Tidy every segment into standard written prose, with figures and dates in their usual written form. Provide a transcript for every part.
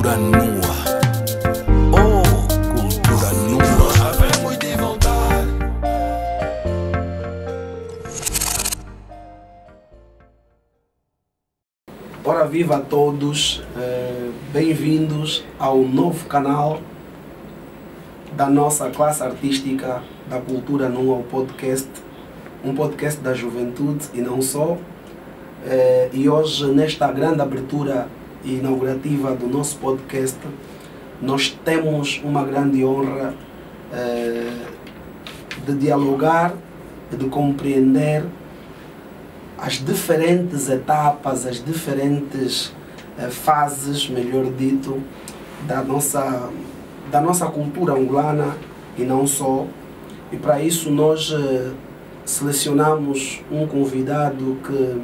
cultura nua. Oh, cultura nua. Havemos de voltar. Ora viva a todos, bem-vindos ao novo canal da nossa classe artística da cultura nua, o podcast, um podcast da juventude e não só. E hoje, nesta grande abertura inaugurativa do nosso podcast, nós temos uma grande honra de dialogar e de compreender as diferentes etapas, as diferentes fases, melhor dito, da nossa cultura angolana e não só. E para isso nós selecionamos um convidado que,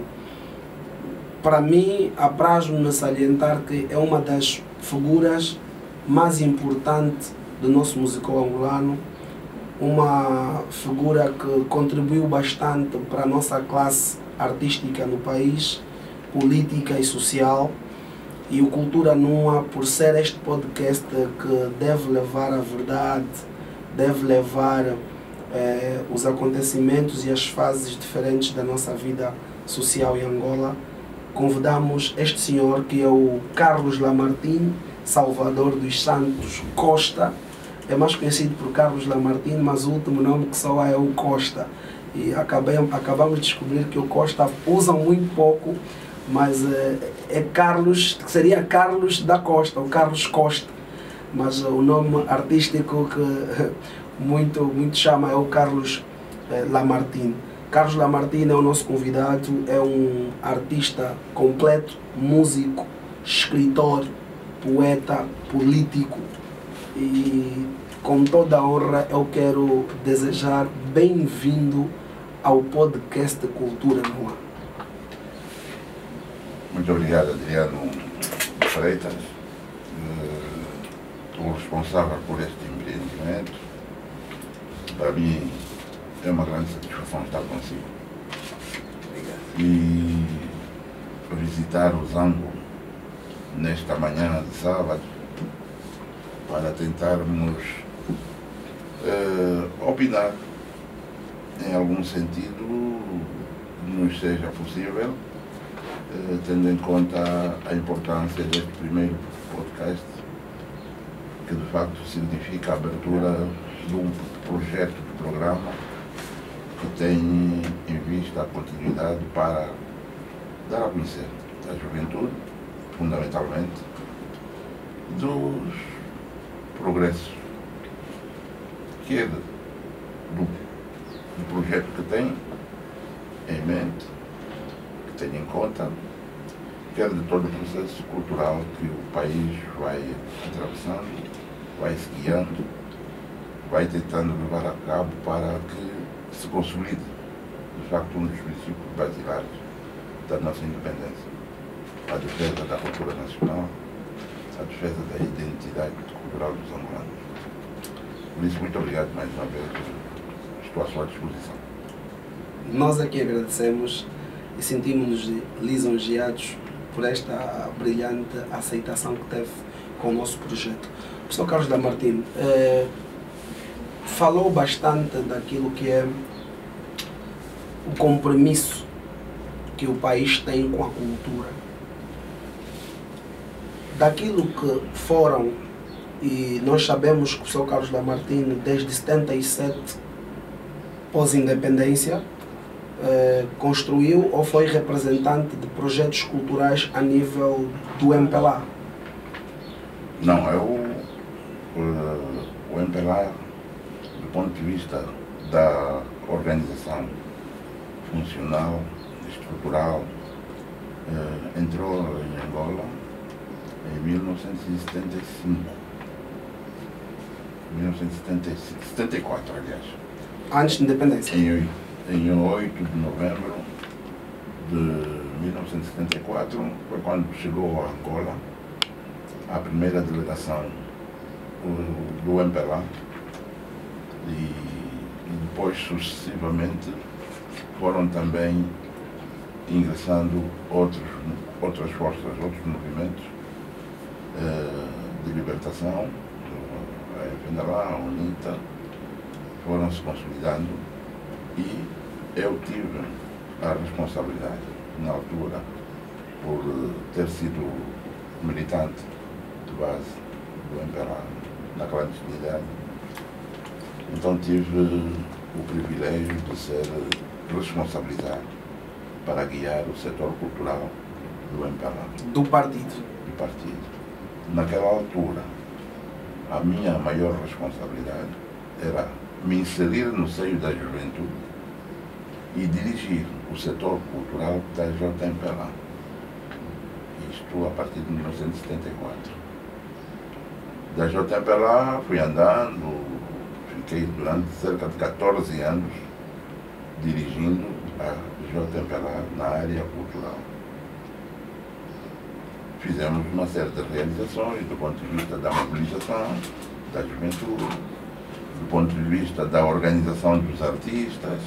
para mim, apraz-me salientar que é uma das figuras mais importantes do nosso musical angolano, uma figura que contribuiu bastante para a nossa classe artística no país, política e social. E o Cultura Nua, por ser este podcast que deve levar a verdade, deve levar os acontecimentos e as fases diferentes da nossa vida social em Angola, convidamos este senhor que é o Carlos Lamartine Salvador dos Santos Costa. É mais conhecido por Carlos Lamartine, mas o último nome que só é o Costa. E acabamos de descobrir que o Costa usam muito pouco, mas é Carlos, que seria Carlos da Costa, o Carlos Costa. Mas o nome artístico que muito chama é o Carlos Lamartine. Carlos Lamartine é o nosso convidado, é um artista completo, músico, escritor, poeta, político. E com toda a honra eu quero desejar bem-vindo ao podcast Cultura Nua. Muito obrigado, Adriano Freitas. Estou responsável por este empreendimento. Para mim é uma grande satisfação estar consigo. Obrigado. E visitar o Zango nesta manhã de sábado para tentarmos opinar em algum sentido que nos seja possível, tendo em conta a importância deste primeiro podcast, que de facto significa a abertura de um projeto de programa que tem em vista a continuidade para dar a conhecer a juventude, fundamentalmente, dos progressos que é do projeto que tem em mente, que tem em conta, quer de todo o processo cultural que o país vai atravessando, vai se guiando, vai tentando levar a cabo para que se consolide, de facto, um dos princípios basilares da nossa independência, a defesa da cultura nacional, a defesa da identidade cultural dos angolanos. Por isso, muito obrigado mais uma vez. Estou à sua disposição. Nós aqui agradecemos e sentimos-nos lisonjeados por esta brilhante aceitação que teve com o nosso projeto. O professor Carlos Lamartine falou bastante daquilo que é o compromisso que o país tem com a cultura. Daquilo que foram, e nós sabemos que o professor Carlos Lamartine, desde 77, pós-independência, construiu ou foi representante de projetos culturais a nível do MPLA. Não, o MPLA, do ponto de vista da organização funcional, estrutural, entrou em Angola em 1975. 1974, aliás. Antes da independência. Em 8 de novembro de 1974 foi quando chegou a Angola a primeira delegação do MPLA e depois sucessivamente foram também ingressando outras forças, outros movimentos organização, a FNLA, a UNITA, foram se consolidando e eu tive a responsabilidade, na altura, por ter sido militante de base do MPLA na clandestinidade. Então tive o privilégio de ser responsabilizado para guiar o setor cultural do MPLA. Do partido. Do partido. Naquela altura, a minha maior responsabilidade era me inserir no seio da juventude e dirigir o setor cultural da JMPLA. Isto a partir de 1974. Da JMPLA fui andando, fiquei durante cerca de 14 anos dirigindo a JMPLA na área cultural. Fizemos uma série de realizações do ponto de vista da mobilização da juventude, do ponto de vista da organização dos artistas,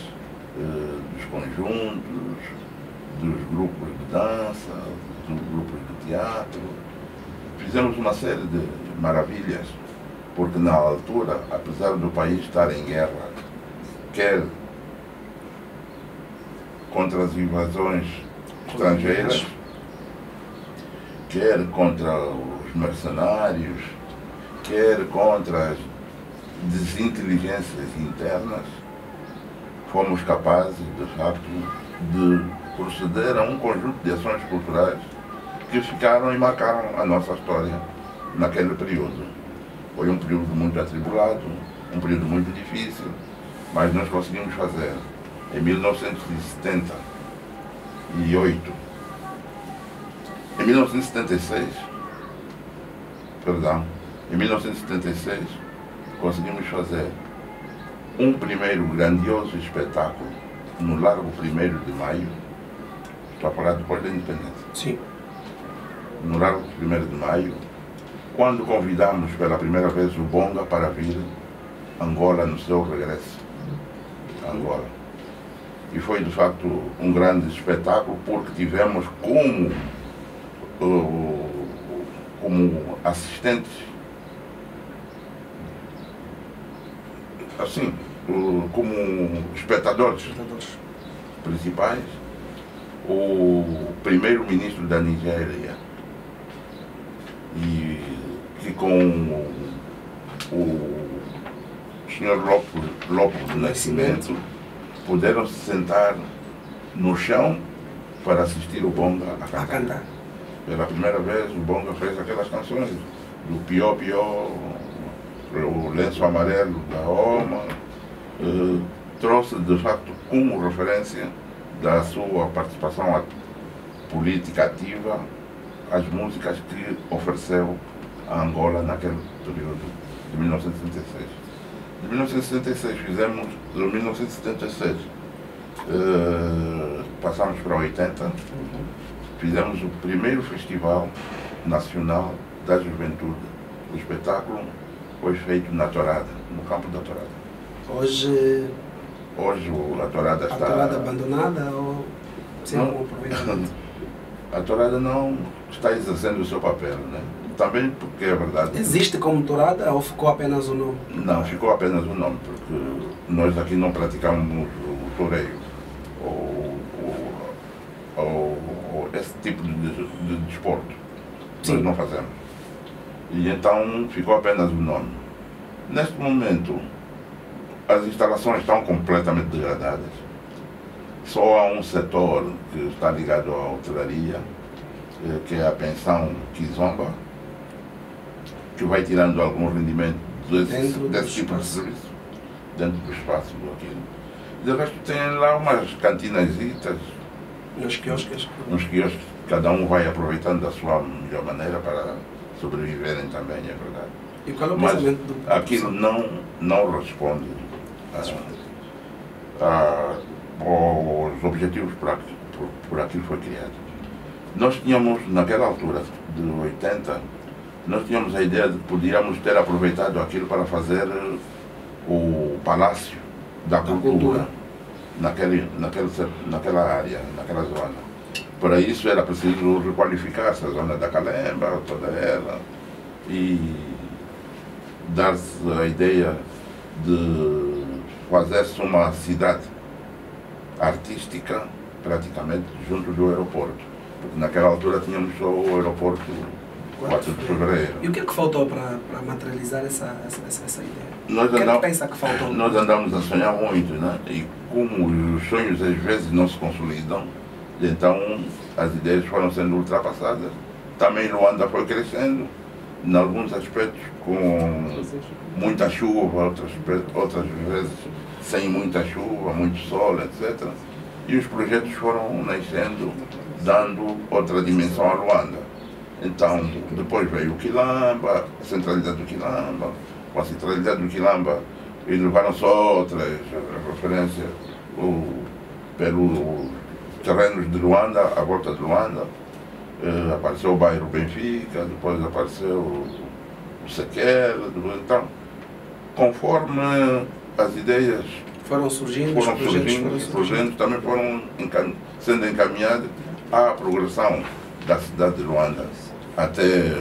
dos conjuntos, dos grupos de dança, dos grupos de teatro. Fizemos uma série de maravilhas, porque na altura, apesar do país estar em guerra, quer contra as invasões estrangeiras, quer contra os mercenários, quer contra as desinteligências internas, fomos capazes, de facto, de proceder a um conjunto de ações culturais que ficaram e marcaram a nossa história naquele período. Foi um período muito atribulado, um período muito difícil, mas nós conseguimos fazer. Em 1978, em 1976, conseguimos fazer um primeiro grandioso espetáculo no Largo 1º de Maio. Estou a falar depois da independência. Sim. No Largo 1º de Maio, quando convidamos pela primeira vez o Bonga para vir a Angola no seu regresso a Angola. E foi de facto um grande espetáculo, porque tivemos como assistentes, assim, como espectadores principais, o primeiro-ministro da Nigéria, e que com o senhor Lopes do Nascimento puderam se sentar no chão para assistir o Bonga a cantar. Pela primeira vez o Bonga fez aquelas canções do Pió Pió, o Lenço Amarelo da Oma, trouxe de facto como referência da sua participação política ativa as músicas que ofereceu a Angola naquele período de 1966. De 1966 fizemos, de 1976 passamos para 80, fizemos o primeiro Festival Nacional da Juventude. O espetáculo foi feito na Torada, no campo da Torada. Hoje a Torada está... A Torada abandonada ou sem algum aproveitamento? A Torada não está exercendo o seu papel, né? Também porque é verdade... Existe como Torada ou ficou apenas o nome? Não, ficou apenas o nome, porque nós aqui não praticamos o toreio ou esse tipo de desporto. Sim. Nós não fazemos. E então ficou apenas o nome. Neste momento, as instalações estão completamente degradadas. Só há um setor que está ligado à hotelaria, que é a pensão Kizomba, que vai tirando algum rendimento desse tipo de serviço, dentro do espaço do aquilo. De resto tem lá umas cantinasitas, uns quiosques, cada um vai aproveitando da sua melhor maneira para sobreviverem também, é verdade. E qual é o mas pensamento do... aquilo não responde aos objetivos por aquilo foi criado. Nós tínhamos, naquela altura de 80, nós tínhamos a ideia de que podíamos ter aproveitado aquilo para fazer o Palácio da Cultura naquela área, naquela zona. Para isso era preciso requalificar essa zona da Calemba, toda ela, e dar-se a ideia de fazer-se uma cidade artística praticamente junto do aeroporto. Porque naquela altura tínhamos só o aeroporto 4 de fevereiro. E o que é que faltou para materializar essa ideia? Nós O que é que pensa que faltou? Nós andamos a sonhar muito, né? E como os sonhos às vezes não se consolidam, então as ideias foram sendo ultrapassadas. Também Luanda foi crescendo, em alguns aspectos com muita chuva, outras vezes sem muita chuva, muito sol, etc. E os projetos foram nascendo, dando outra dimensão a Luanda. Então, depois veio o Quilamba, a centralidade do Quilamba. Com a centralidade do Quilamba, eles levaram-se outras referências pelos terrenos de Luanda, à volta de Luanda. Apareceu o bairro Benfica, depois apareceu o Sequel. Então, conforme as ideias foram surgindo, os projetos também foram sendo encaminhados à progressão da cidade de Luanda, até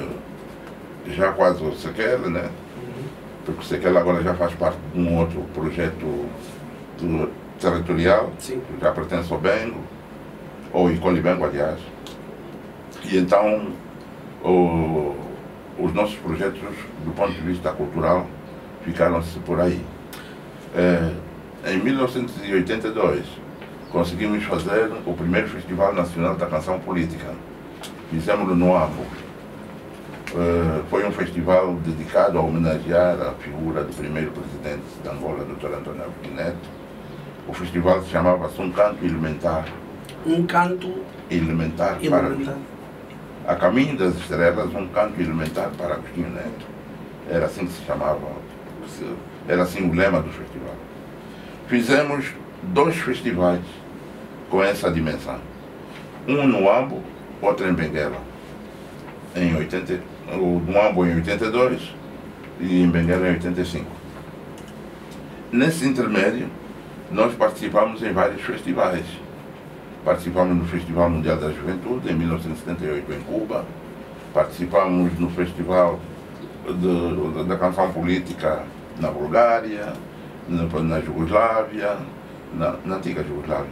já quase o Sequel, né? Porque o Sequel agora já faz parte de um outro projeto territorial, sim, que já pertence ao Bengo, ou Icolibengo, aliás. E então, os nossos projetos, do ponto de vista cultural, ficaram-se por aí. Em 1982, conseguimos fazer o primeiro Festival Nacional da Canção Política. Fizemos-lo no Ambo. Foi um festival dedicado a homenagear a figura do primeiro presidente de Angola, Dr. Antônio Alves Neto. O festival se chamava-se Um Canto Elementar. Um Canto Elementar. A Caminho das Estrelas, Um Canto Elementar para Agostinho Neto. Era assim que se chamava, era assim o lema do festival. Fizemos 2 festivais com essa dimensão. Um no Ambo, outro em Benguela. No Ambo em 82 e em Benguela em 85. Nesse intermédio, nós participamos em vários festivais. Participamos no Festival Mundial da Juventude, em 1978, em Cuba. Participamos no Festival da Canção Política na Bulgária, na Jugoslávia, na antiga Jugoslávia,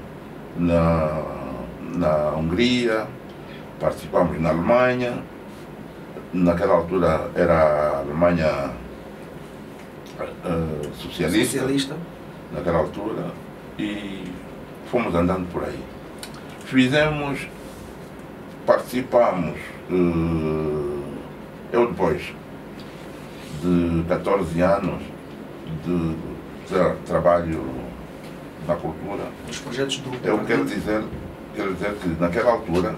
na Hungria. Participamos na Alemanha. Naquela altura era a Alemanha socialista, naquela altura, e fomos andando por aí. Participamos, eu depois de 14 anos de trabalho na cultura, os projetos do eu quero dizer que naquela altura,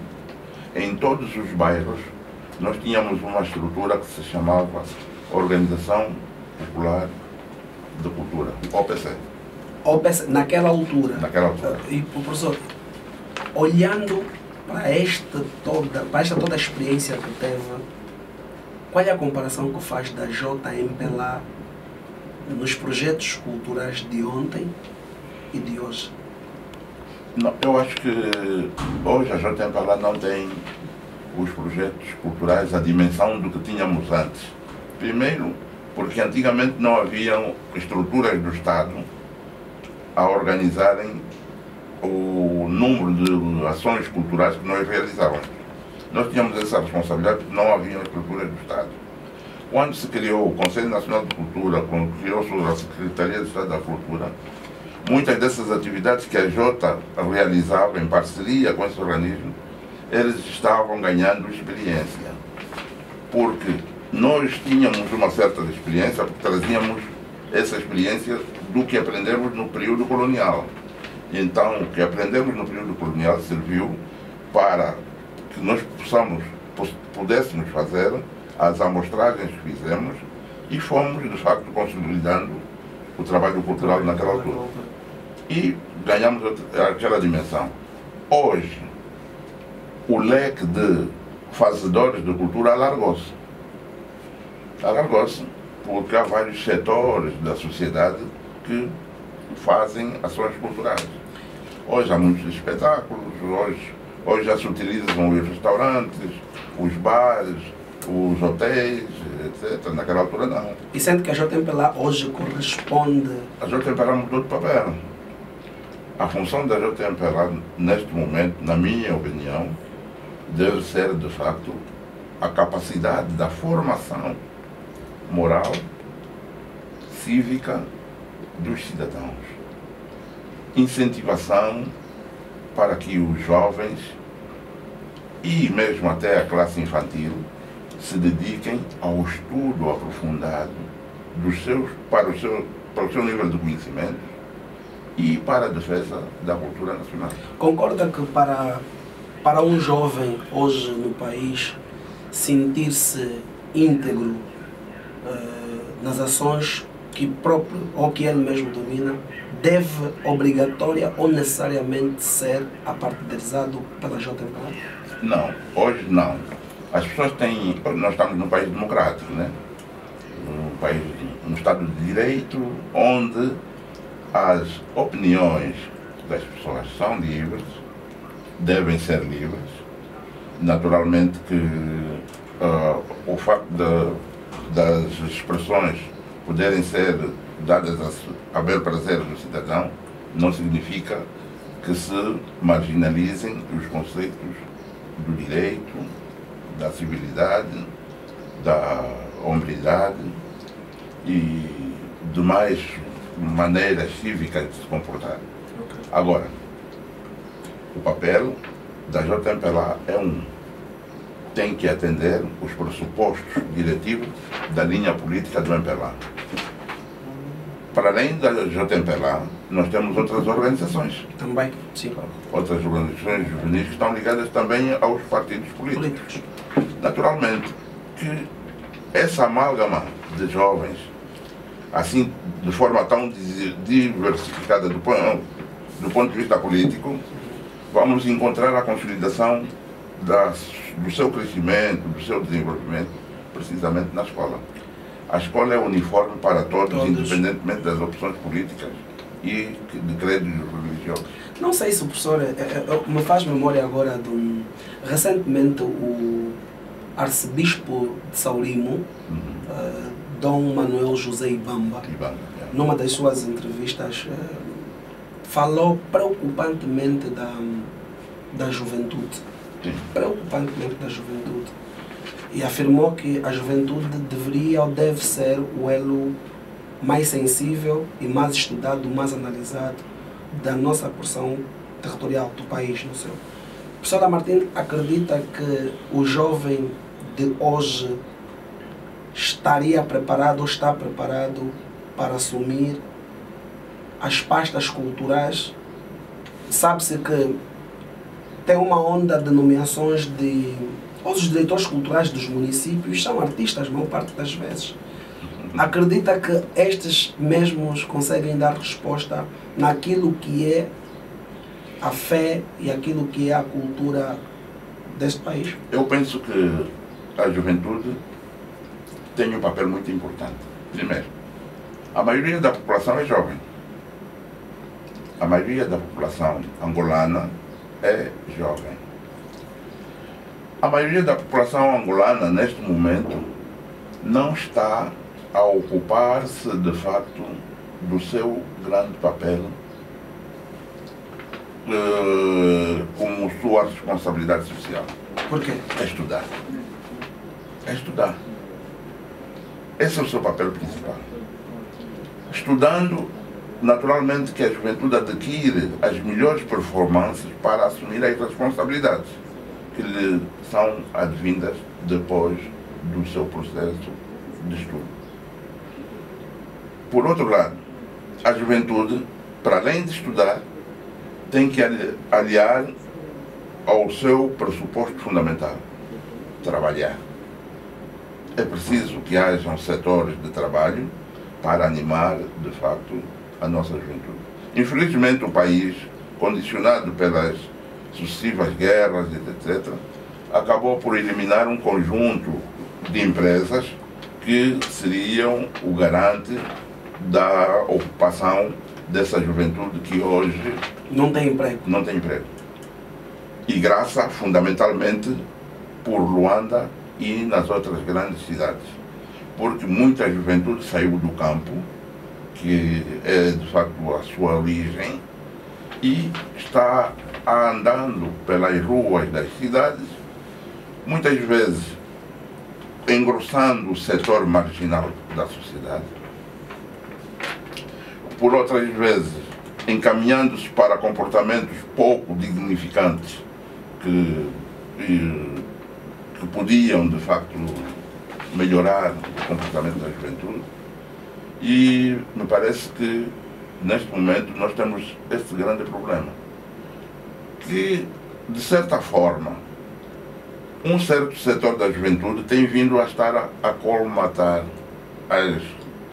em todos os bairros, nós tínhamos uma estrutura que se chamava Organização Popular de Cultura, OPC. OPC, naquela altura. Naquela altura. E, professor, olhando para esta toda a experiência que teve, qual é a comparação que faz da JMPLA nos projetos culturais de ontem e de hoje? Não, eu acho que hoje a JMPLA não tem os projetos culturais a dimensão do que tínhamos antes. Primeiro, porque antigamente não haviam estruturas do Estado a organizarem o número de ações culturais que nós realizávamos. Nós tínhamos essa responsabilidade porque não havia estruturas do Estado. Quando se criou o Conselho Nacional de Cultura, quando criou-se a Secretaria de Estado da Cultura, muitas dessas atividades que a Jota realizava em parceria com esse organismo, eles estavam ganhando experiência. Porque nós tínhamos uma certa experiência, porque trazíamos essa experiência do que aprendemos no período colonial. Então, o que aprendemos no período colonial serviu para que nós pudéssemos fazer as amostragens que fizemos e fomos, de facto, consolidando o trabalho cultural naquela altura. E ganhamos aquela dimensão. Hoje, o leque de fazedores de cultura alargou-se. Alargou-se porque há vários setores da sociedade que fazem ações culturais. Hoje há muitos espetáculos, hoje já se utilizam os restaurantes, os bares, os hotéis, etc. Naquela altura não. E sente que a JMPLA hoje corresponde? A JMPLA mudou de papel. A função da JMPLA, neste momento, na minha opinião, deve ser, de facto, a capacidade da formação moral, cívica dos cidadãos. Incentivação para que os jovens e mesmo até a classe infantil se dediquem ao estudo aprofundado para o seu nível de conhecimento e para a defesa da cultura nacional. Concorda que para um jovem hoje no país sentir-se íntegro nas ações que próprio ou que ele mesmo domina, deve obrigatória ou necessariamente ser apartidarizado pela JMPLA? Não, hoje não. As pessoas têm... Nós estamos num país democrático, né? Um Estado de Direito, onde as opiniões das pessoas são livres, devem ser livres. Naturalmente que o facto das expressões poderem ser dadas a bel prazer do cidadão não significa que se marginalizem os conceitos do direito, da civilidade, da hombridade e demais maneiras cívicas de se comportar. Agora, o papel da JMPLA é tem que atender os pressupostos diretivos da linha política do MPLA. Para além da JMPLA, nós temos outras organizações. Também, sim. Outras organizações juvenis que estão ligadas também aos partidos políticos. Naturalmente que essa amálgama de jovens, assim, de forma tão diversificada do ponto de vista político, vamos encontrar a consolidação do seu crescimento, do seu desenvolvimento, precisamente na escola. A escola é uniforme para todos, independentemente das opções políticas e de credos religiosos. Não sei se o professor me faz memória agora de recentemente o arcebispo de Saurimo, Dom Manuel José Ibamba, numa das suas entrevistas, falou preocupantemente da juventude. Preocupantemente da juventude. E afirmou que a juventude deveria ou deve ser o elo mais sensível e mais estudado, mais analisado da nossa porção territorial do país. No seu. O professor Lamartine acredita que o jovem de hoje estaria preparado ou está preparado para assumir as pastas culturais? Sabe-se que tem uma onda de nomeações de... Os diretores culturais dos municípios são artistas, a maior parte das vezes. Acredita que estes mesmos conseguem dar resposta naquilo que é a fé e aquilo que é a cultura deste país? Eu penso que a juventude tem um papel muito importante. Primeiro, a maioria da população é jovem. A maioria da população angolana é jovem. A maioria da população angolana, neste momento, não está a ocupar-se, de facto, do seu grande papel como sua responsabilidade social. Por quê? É estudar. É estudar. Esse é o seu papel principal. Estudando, naturalmente que a juventude adquire as melhores performances para assumir as responsabilidades que lhe são advindas depois do seu processo de estudo. Por outro lado, a juventude, para além de estudar, tem que aliar ao seu pressuposto fundamental: trabalhar. É preciso que hajam setores de trabalho para animar, de facto, a nossa juventude. Infelizmente, o país, condicionado pelas sucessivas guerras, etc., acabou por eliminar um conjunto de empresas que seriam o garante da ocupação dessa juventude que hoje não tem emprego. Não tem emprego. E graça, fundamentalmente, por Luanda e nas outras grandes cidades. Porque muita juventude saiu do campo, que é de facto a sua origem, e está andando pelas ruas das cidades, muitas vezes engrossando o setor marginal da sociedade, por outras vezes encaminhando-se para comportamentos pouco dignificantes que podiam de facto melhorar o comportamento da juventude. E me parece que neste momento nós temos este grande problema, que de certa forma um certo setor da juventude tem vindo a estar a colmatar as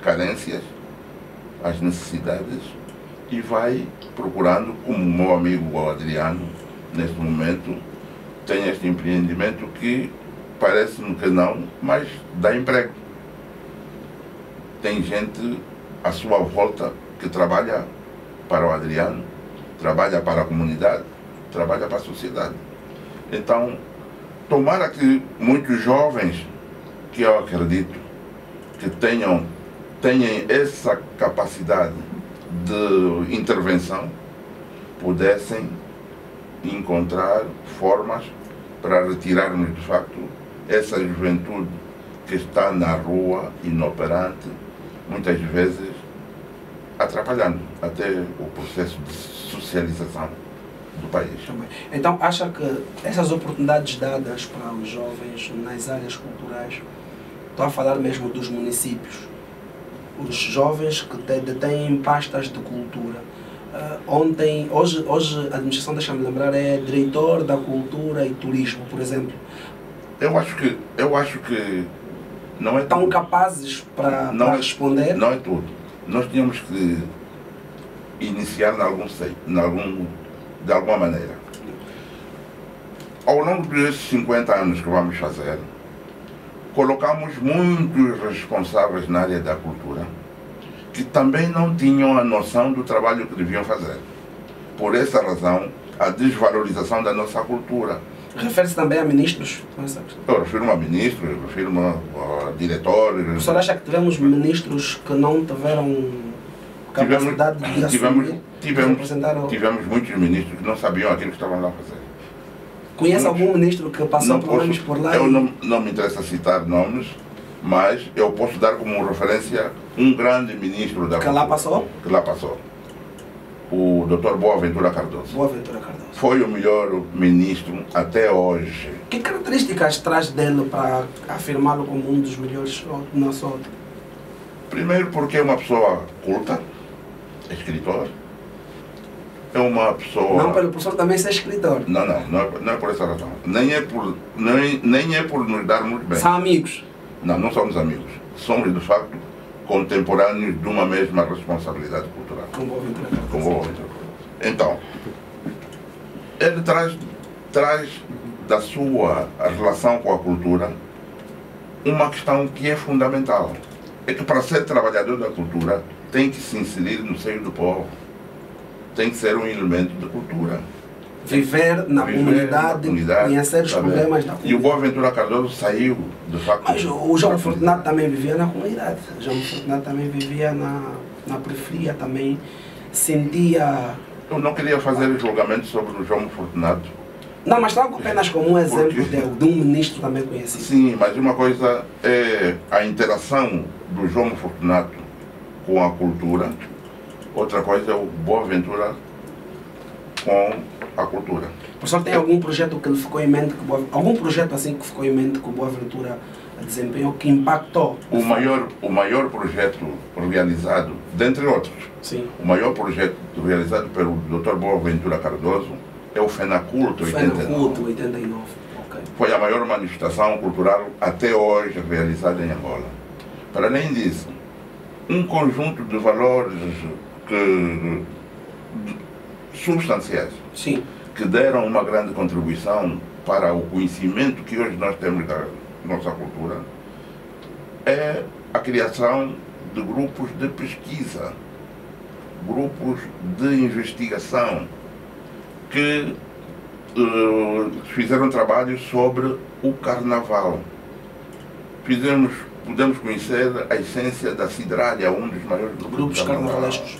carências, as necessidades, e vai procurando, como o meu amigo Adriano, neste momento, tem este empreendimento que parece-me que não, mas dá emprego. Tem gente à sua volta que trabalha para o Adriano, trabalha para a comunidade, trabalha para a sociedade. Então, tomara que muitos jovens, que eu acredito, que tenham essa capacidade de intervenção, pudessem encontrar formas para retirarmos de facto essa juventude que está na rua, inoperante, muitas vezes atrapalhando até o processo de socialização do país. Então, acha que essas oportunidades dadas para os jovens nas áreas culturais, estou a falar mesmo dos municípios, os jovens que detêm pastas de cultura, hoje a administração, deixa-me lembrar, é diretor da cultura e turismo, por exemplo. Eu acho que não é tão capazes para responder? Não é tudo. Nós tínhamos que iniciar de alguma maneira. Ao longo desses 50 anos que vamos fazer, colocamos muitos responsáveis na área da cultura que também não tinham a noção do trabalho que deviam fazer. Por essa razão, a desvalorização da nossa cultura. Refere-se também a ministros? Eu refiro-me a ministros, eu refiro-me a diretores. O senhor acha que tivemos ministros que não tiveram capacidade de assumir? Tivemos muitos ministros que não sabiam aquilo que estavam lá a fazer. Conhece algum ministro que passou pelo menos por lá? Eu não me interessa citar nomes, mas eu posso dar como referência um grande ministro da cultura. Que lá passou? Que lá passou. O Dr. Boaventura Cardoso. Boaventura Cardoso. Foi o melhor ministro até hoje. Que características traz dele para afirmá-lo como um dos melhores do nosso outro? Primeiro porque é uma pessoa culta, escritor. É uma pessoa... Não, pelo professor também ser escritor. Não é por essa razão. Nem é por nos darmos bem. São amigos? Não somos amigos. Somos, de facto, contemporâneos de uma mesma responsabilidade cultural. Com Boaventura Cardoso. Então, ele traz da sua relação com a cultura uma questão que é fundamental. É que para ser trabalhador da cultura tem que se inserir no seio do povo. Tem que ser um elemento de cultura. Viver na comunidade, conhecer os problemas da comunidade. E o Boaventura Cardoso saiu, de facto... Mas o João Fortunato também vivia na comunidade. O João Fortunato também vivia na periferia, também sentia... Eu não queria fazer julgamento sobre o João Fortunato. Não, mas trago apenas como um exemplo de um ministro também conhecido. Sim, mas uma coisa é a interação do João Fortunato com a cultura, outra coisa é o Boaventura com a cultura. O professor tem algum projeto que lhe ficou em mente, algum projeto assim que ficou em mente que o Boaventura desempenhou, que impactou? O maior projeto realizado, dentre outros, sim, o maior projeto realizado pelo Dr. Boaventura Cardoso é o FENACULT 89. FENACULT 89, ok. Foi a maior manifestação cultural até hoje realizada em Angola. Para além disso, um conjunto de valores substanciais, sim, que deram uma grande contribuição para o conhecimento que hoje nós temos da nossa cultura, é a criação de grupos de pesquisa, grupos de investigação, que fizeram trabalhos sobre o carnaval. Pudemos conhecer a essência da Cidrália, um dos maiores Grupos carnavalescos.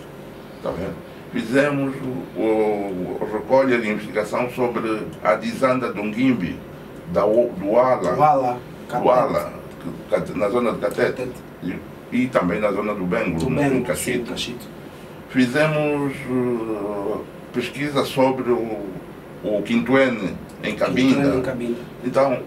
Está vendo? Fizemos o recolha de investigação sobre a Dizanda do Nguimbi, do Ala, na zona de Catete, e também na zona do Bengo, no Cachito. Fizemos pesquisa sobre o Quintuene em Cabinda. Então,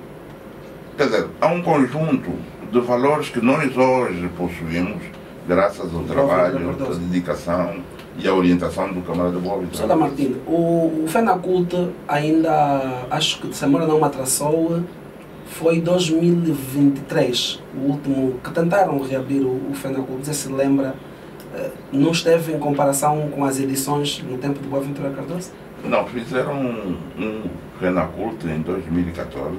quer dizer, há um conjunto de valores que nós hoje possuímos, graças ao trabalho, à dedicação e à orientação do camarada Bob. Sr. Martins, o FENACULT ainda, acho que se a memória não me atrasou, foi 2023, o último, que tentaram reabrir o FENACULT, você se lembra, não esteve em comparação com as edições no tempo de Boaventura Cardoso? Não, fizeram um FENACULT em 2014.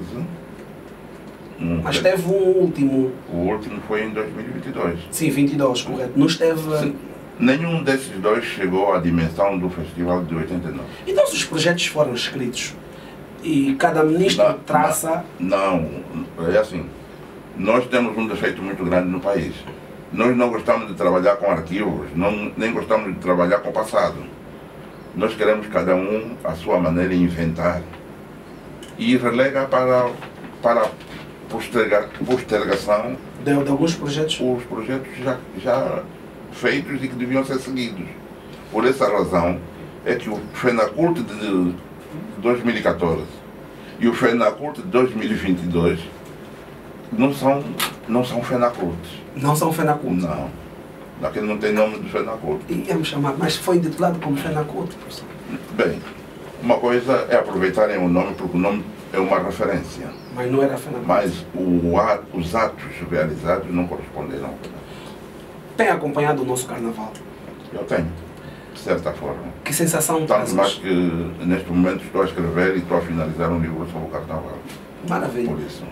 Mas teve um último. O último foi em 2022. Sim, 22, correto. Não esteve... Sim. Nenhum desses dois chegou à dimensão do festival de 89. Então, se os projetos foram escritos e cada ministro traça... Não, é assim. Nós temos um defeito muito grande no país. Nós não gostamos de trabalhar com arquivos, nem gostamos de trabalhar com o passado. Nós queremos cada um, à sua maneira, inventar. E relega para postergação de alguns projetos? Os projetos já feitos e que deviam ser seguidos. Por essa razão é que o FENACULT de 2014 e o FENACULT de 2022 não são FENACULTs. Não são FENACULT? Não. Daquele não tem nome de FENACULT. Íamos chamar, mas foi intitulado como FENACULT, professor? Bem, uma coisa é aproveitarem o nome, porque o nome é uma referência. Mas não era FENACULT. Mas os atos realizados não corresponderam ao FENACULT. Tem acompanhado o nosso carnaval? Eu tenho, de certa forma. Que sensação traz? Tanto mais que neste momento estou a escrever e estou a finalizar um livro sobre o carnaval. Maravilha. Por isso.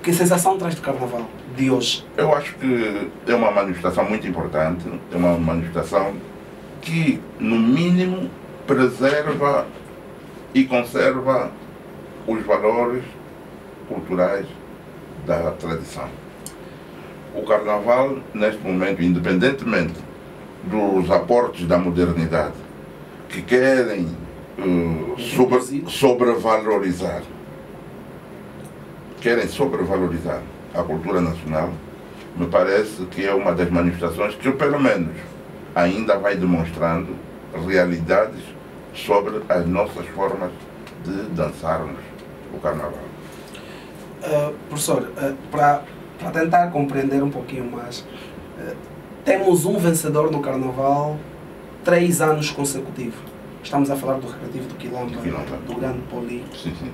Que sensação traz do carnaval de hoje? Eu acho que é uma manifestação muito importante, é uma manifestação que, no mínimo, preserva e conserva os valores culturais da tradição. O carnaval, neste momento, independentemente dos aportes da modernidade, que querem sobrevalorizar a cultura nacional, me parece que é uma das manifestações que, pelo menos, ainda vai demonstrando realidades sobre as nossas formas de dançarmos o carnaval. Professor, para tentar compreender um pouquinho mais, temos um vencedor no carnaval 3 anos consecutivos. Estamos a falar do Recreativo do Quilombo, do Grande Poli. Sim, sim.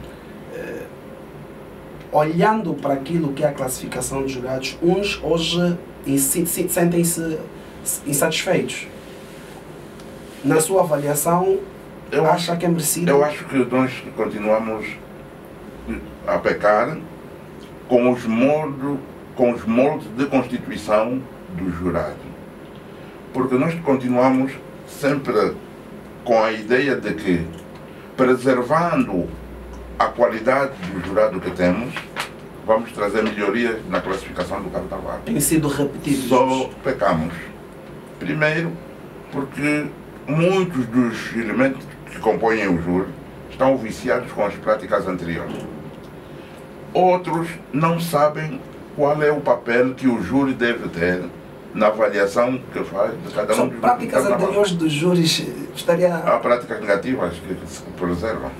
Olhando para aquilo que é a classificação de jurados, uns hoje sentem-se insatisfeitos. Na sua avaliação, acha que é merecido? Eu acho que nós continuamos a pecar com os moldes de constituição do jurado. Porque nós continuamos sempre com a ideia de que, preservando a qualidade do jurado que temos, vamos trazer melhorias na classificação do carnaval. Tem sido repetido. Só pecamos. Primeiro, porque muitos dos elementos que compõem o júri estão viciados com as práticas anteriores. Outros não sabem qual é o papel que o júri deve ter na avaliação que faz de cada um dos práticas anteriores dos júris estaria... Há práticas negativas que se preservam.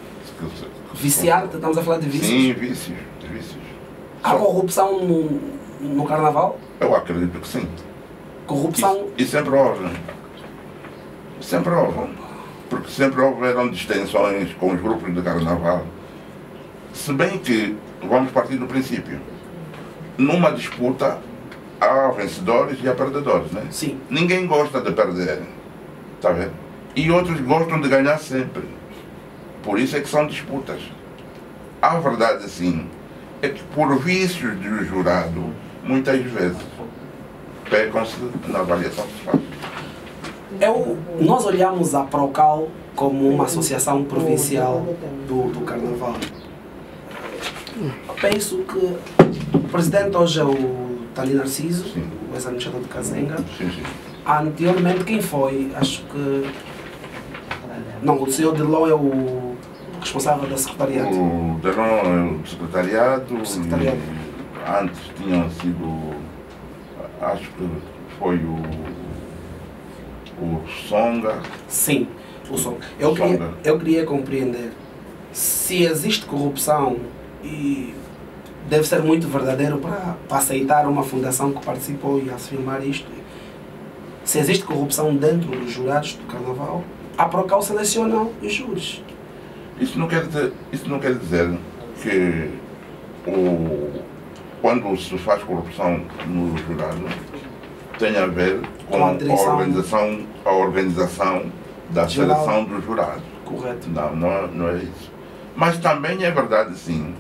Viciar, estamos a falar de vícios? Sim, vícios. Há corrupção no carnaval? Eu acredito que sim. Corrupção? E sempre houve. Sempre houve. Porque sempre houveram distensões com os grupos de carnaval. Se bem que, vamos partir do princípio, numa disputa há vencedores e há perdedores, né? Sim. Ninguém gosta de perder, tá vendo? E outros gostam de ganhar sempre. Por isso é que são disputas. A verdade, sim, é que por vícios do jurado, muitas vezes, pecam-se na avaliação que se faz. Nós olhamos a Procal como uma associação provincial do carnaval. Penso que presidente hoje é o Tali Narciso, Sim. o ex-administrador de Kazenga. Sim, sim. Anteriormente, quem foi? Acho que... Não, o senhor Delon é o responsável da secretariado. O Delon é o secretariado. Secretariado. E antes tinham sido, acho que foi o Songa. Sim, o som. Songa. Eu queria compreender se existe corrupção, e deve ser muito verdadeiro para aceitar uma fundação que participou e afirmar isto. Se existe corrupção dentro dos jurados do Carnaval, a Procal seleciona os júris. Isso não quer dizer que quando se faz corrupção no jurado tem a ver com a organização da geral. seleção do jurado. Correto. Não é isso. Mas também é verdade, sim,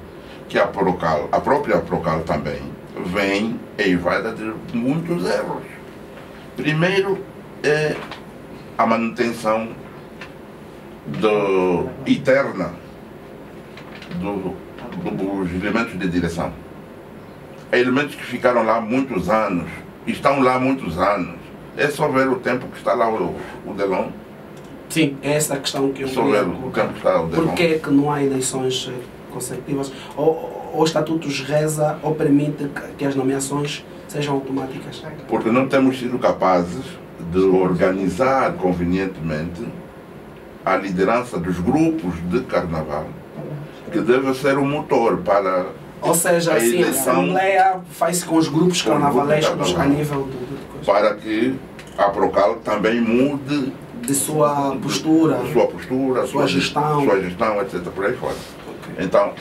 que a própria Procal também vem eivada de muitos erros. Primeiro é a manutenção eterna dos elementos de direção. Há elementos que ficaram lá muitos anos, estão lá muitos anos. É só ver o tempo que está lá o Delon. Sim, é essa a questão que eu Só queria ver o colocar. tempo que está o Delon. Por que é que não há eleições consecutivas? Ou o Estatutos reza ou permite que as nomeações sejam automáticas? Porque não temos sido capazes de organizar convenientemente a liderança dos grupos de carnaval, que deve ser o motor para Ou seja, a assim, a eleição, Assembleia faz-se com os grupos Com os grupos carnavalescos de a carnaval. nível de coisa. para que a Procal também mude De sua postura. sua postura, Sua gestão. etc. Por aí fora. Ok. Então,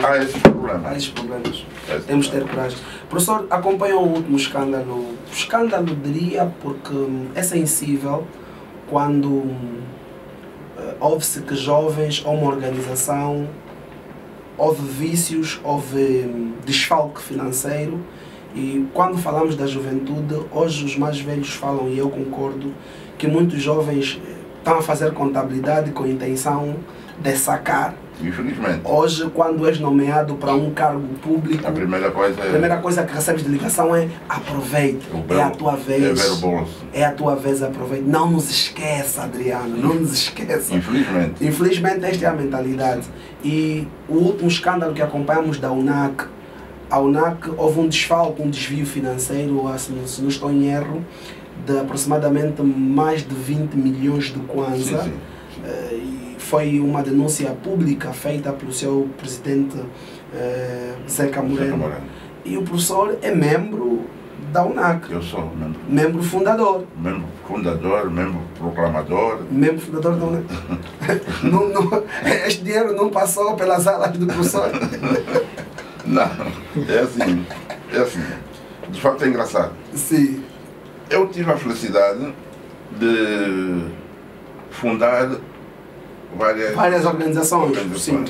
há esses Há problemas. esses problemas. Esses Temos de ter problemas. coragem. Professor, acompanhou o último escândalo. O escândalo, diria, porque é sensível quando ouve-se que jovens ou uma organização, houve vícios, houve desfalque financeiro. E quando falamos da juventude, hoje os mais velhos falam, e eu concordo, que muitos jovens estão a fazer contabilidade com a intenção de sacar. Infelizmente. Hoje, quando és nomeado para um cargo público, A primeira coisa é primeira coisa que recebes de ligação é aproveite, é a tua vez. É ver o bolso. É a tua vez, aproveite. Não nos esqueça, Adriano, não nos esqueça. Infelizmente. Infelizmente, esta é a mentalidade. E o último escândalo que acompanhamos da UNAC, a UNAC houve um desfalque, um desvio financeiro, se não estou em erro, de aproximadamente mais de 20 milhões de kwanza. Sim, sim. E foi uma denúncia pública feita pelo seu presidente Zeca Moreno. E o professor é membro da UNAC. Eu sou Membro fundador. membro fundador, membro proclamador. Membro fundador da UNAC. Este dinheiro não passou pelas alas do professor. Não, é assim. De facto é engraçado. Sim. Eu tive a felicidade de fundar Várias organizações. Sim.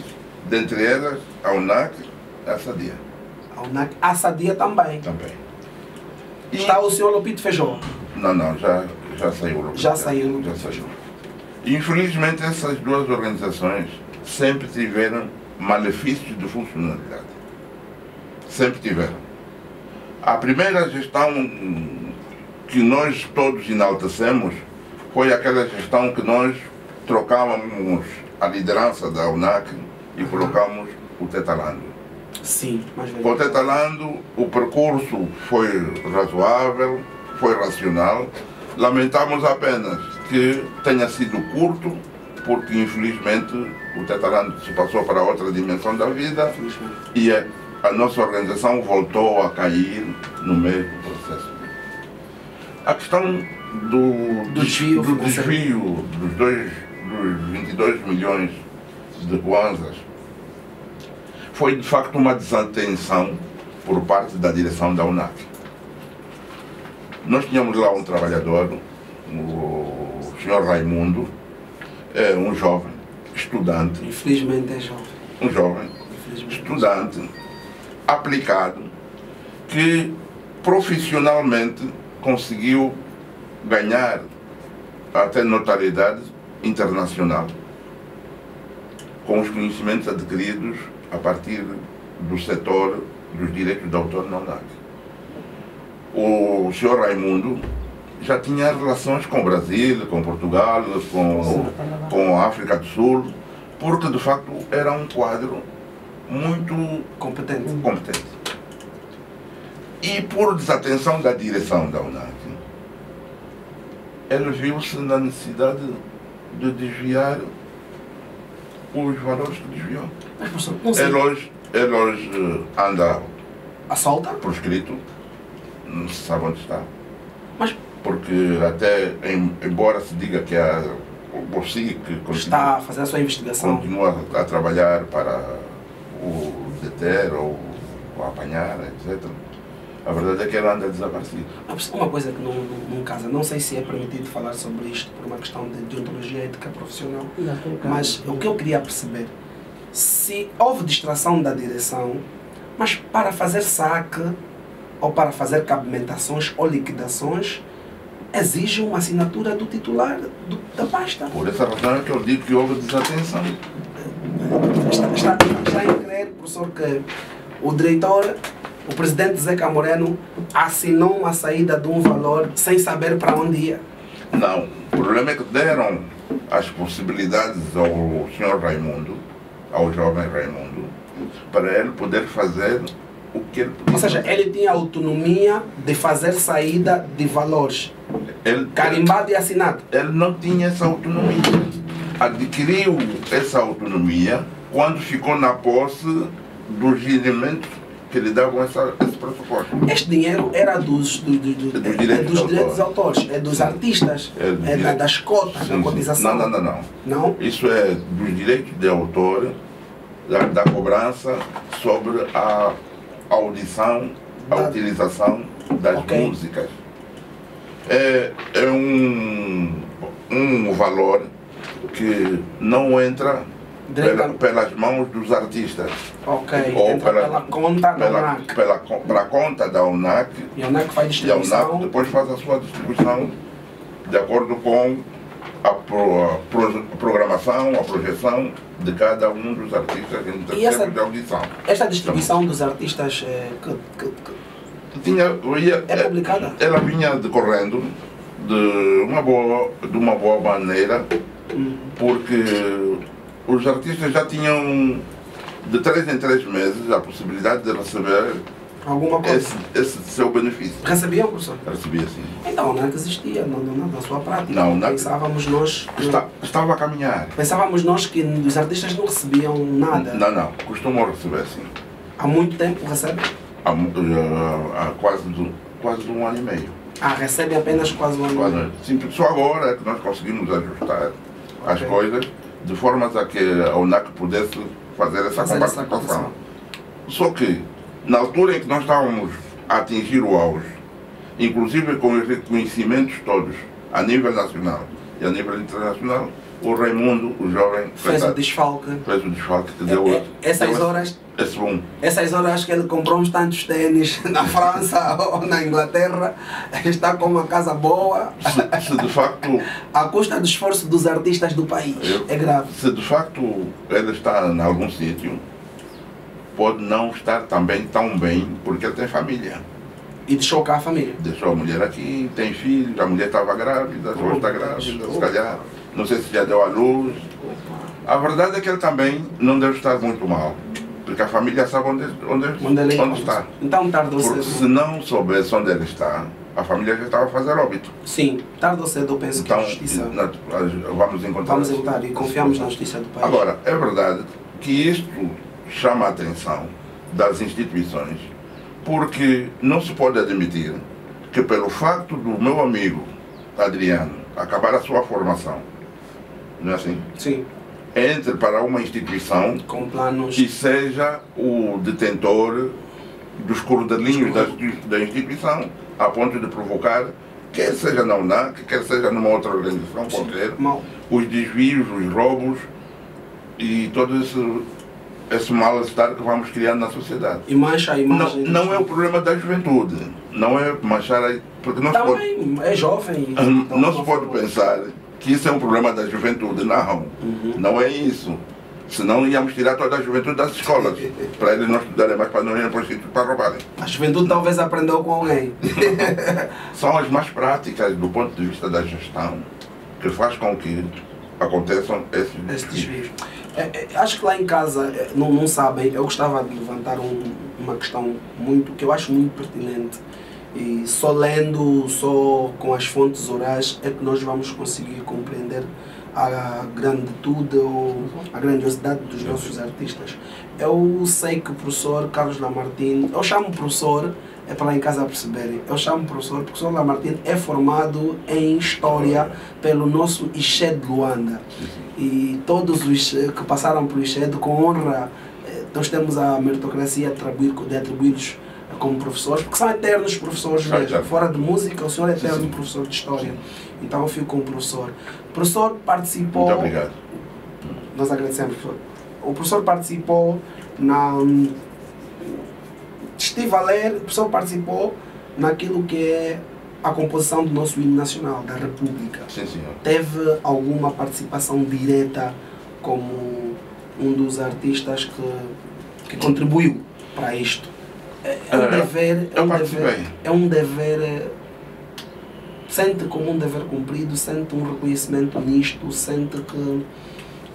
Dentre elas, a UNAC e a SADIA. A UNAC, a SADIA também. E Está o senhor Lopito Feijó. Não, já saiu. Já saiu. Já saiu. Infelizmente, essas duas organizações sempre tiveram malefícios de funcionalidade. Sempre tiveram. A primeira gestão que nós todos enaltecemos foi aquela gestão que nós trocávamos a liderança da UNAC e colocamos o Tetalando. Sim, mais Com o Tetalando, o percurso foi razoável, foi racional. Lamentamos apenas que tenha sido curto, porque infelizmente o Tetalando se passou para outra dimensão da vida e a nossa organização voltou a cair no meio do processo. A questão do desvio dos 22 milhões de kwanzas foi de facto uma desatenção por parte da direção da UNAC. Nós tínhamos lá um trabalhador, o senhor Raimundo, um jovem, estudante. Infelizmente é jovem. Um jovem, estudante, aplicado, que profissionalmente conseguiu ganhar até notoriedade internacional com os conhecimentos adquiridos a partir do setor dos direitos de autor na UNAC. O senhor Raimundo já tinha relações com o Brasil, com Portugal, com a África do Sul, porque de facto era um quadro muito Competente. competente. E por desatenção da direção da UNAC, ele viu-se na necessidade de desviar os valores que desviou. Mas, professor, não sei. Ele hoje anda A solta? por escrito, não se sabe onde está. Mas Porque até, embora se diga que o BOCIC está a fazer a sua investigação. continua a trabalhar para o deter ou o apanhar, etc. A verdade é que ele anda desaparecido. Mas uma coisa que não casa, não sei se é permitido falar sobre isto por uma questão de deontologia ética profissional, mas o que eu queria perceber, se houve distração da direção, mas para fazer saque ou para fazer cabimentações ou liquidações, exige uma assinatura do titular da pasta. Por essa razão é que eu digo que houve desatenção. Está em crer, professor, que o diretor, o presidente Zeca Moreno, assinou uma saída de um valor sem saber para onde ia? Não, o problema é que deram as possibilidades ao senhor Raimundo, ao jovem Raimundo, para ele poder fazer o que ele podia. Ou seja, ele tinha autonomia de fazer saída de valores, carimbado e assinado. Ele não tinha essa autonomia. Adquiriu essa autonomia quando ficou na posse dos elementos que lhe davam esse pressuposto. Este dinheiro era dos direitos de autores, é dos artistas, das cotas, da cotização. Não. Não? Isso é dos direitos de autor, da cobrança sobre a audição, a utilização das músicas. É um valor que não entra pelas mãos dos artistas. Ok, ou entra pela conta da UNAC. Pela conta da UNAC. E a UNAC faz E a distribuição. UNAC depois faz a sua distribuição de acordo com a programação, a projeção de cada um dos artistas em termos de audição. Esta distribuição dos artistas é publicada? Ela vinha decorrendo de uma boa maneira, porque os artistas já tinham de 3 em 3 meses a possibilidade de receber alguma coisa. Esse seu benefício. Recebiam, professor? Recebia, sim. Então, não é que existia na sua prática. Não. Pensávamos nós... Estava a caminhar. Pensávamos nós que os artistas não recebiam nada. Não. Costumam receber, sim. Há muito tempo recebem? Há quase um ano e meio. Recebem apenas quase um ano e meio. Sim, só agora é que nós conseguimos ajustar as coisas de forma a que a UNAC pudesse fazer essa compactação. Só que, na altura em que nós estávamos a atingir o auge, inclusive com os reconhecimentos todos, a nível nacional e a nível internacional, o Raimundo, o jovem, fez o desfalque que deu essas horas. Esse boom. Essas horas que ele comprou uns tantos tênis na França ou na Inglaterra, está com uma casa boa. Se de facto... à custa do esforço dos artistas do país. É grave. Se de facto ele está em algum sítio, pode não estar também tão bem, porque ele tem família. E deixou cá a família. Deixou a mulher aqui, tem filhos, a mulher estava grávida, hoje está grávida, se calhar. Não sei se já deu à luz. A verdade é que ele também não deve estar muito mal, porque a família sabe onde está. Então tarde ou porque cedo. se não soubesse onde ele está, a família já estava a fazer óbito. Sim, tarde ou cedo eu penso então, que a justiça... vamos encontrar e confiamos na justiça do país. Agora, é verdade que isto chama a atenção das instituições, porque não se pode admitir que pelo facto do meu amigo Adriano acabar a sua formação, não é assim? Sim. Entre para uma instituição com planos que seja o detentor dos cordelinhos da instituição, a ponto de provocar, quer seja na UNAC, quer seja numa outra organização qualquer, os desvios, os roubos e todo esse mal-estar que vamos criando na sociedade. E mancha a imagem. Não é o problema da juventude, não é manchar a... Porque não também se pode, é jovem. não se pode pensar que isso é um problema da juventude, não. Não é isso. Senão íamos tirar toda a juventude das escolas, para eles não estudarem mais, para não irem para os sítios para roubarem. A juventude talvez aprendeu com alguém. São as mais práticas do ponto de vista da gestão que faz com que aconteçam esses desvios. Acho que lá em casa não sabem, eu gostava de levantar uma questão que eu acho muito pertinente. E só lendo, só com as fontes orais é que nós vamos conseguir compreender a granditude ou a grandiosidade dos nossos artistas. Eu sei que o professor Carlos Lamartine, eu chamo professor, é para lá em casa perceberem, eu chamo professor porque o professor Lamartine é formado em História pelo nosso ICHE de Luanda. E todos os que passaram pelo ICHE, com honra, nós temos a meritocracia de atribuí-los como professores, porque são eternos professores mesmo. Fora de música, o senhor é eterno professor de História. Então eu fico com o professor. O professor participou... Muito obrigado. Nós agradecemos, professor. O professor participou estive a ler, o professor participou naquilo que é a composição do nosso hino nacional, da República. Sim, senhor. Teve alguma participação direta como um dos artistas que contribuiu para isto? É um dever, sente como um dever cumprido, sente um reconhecimento nisto, sente que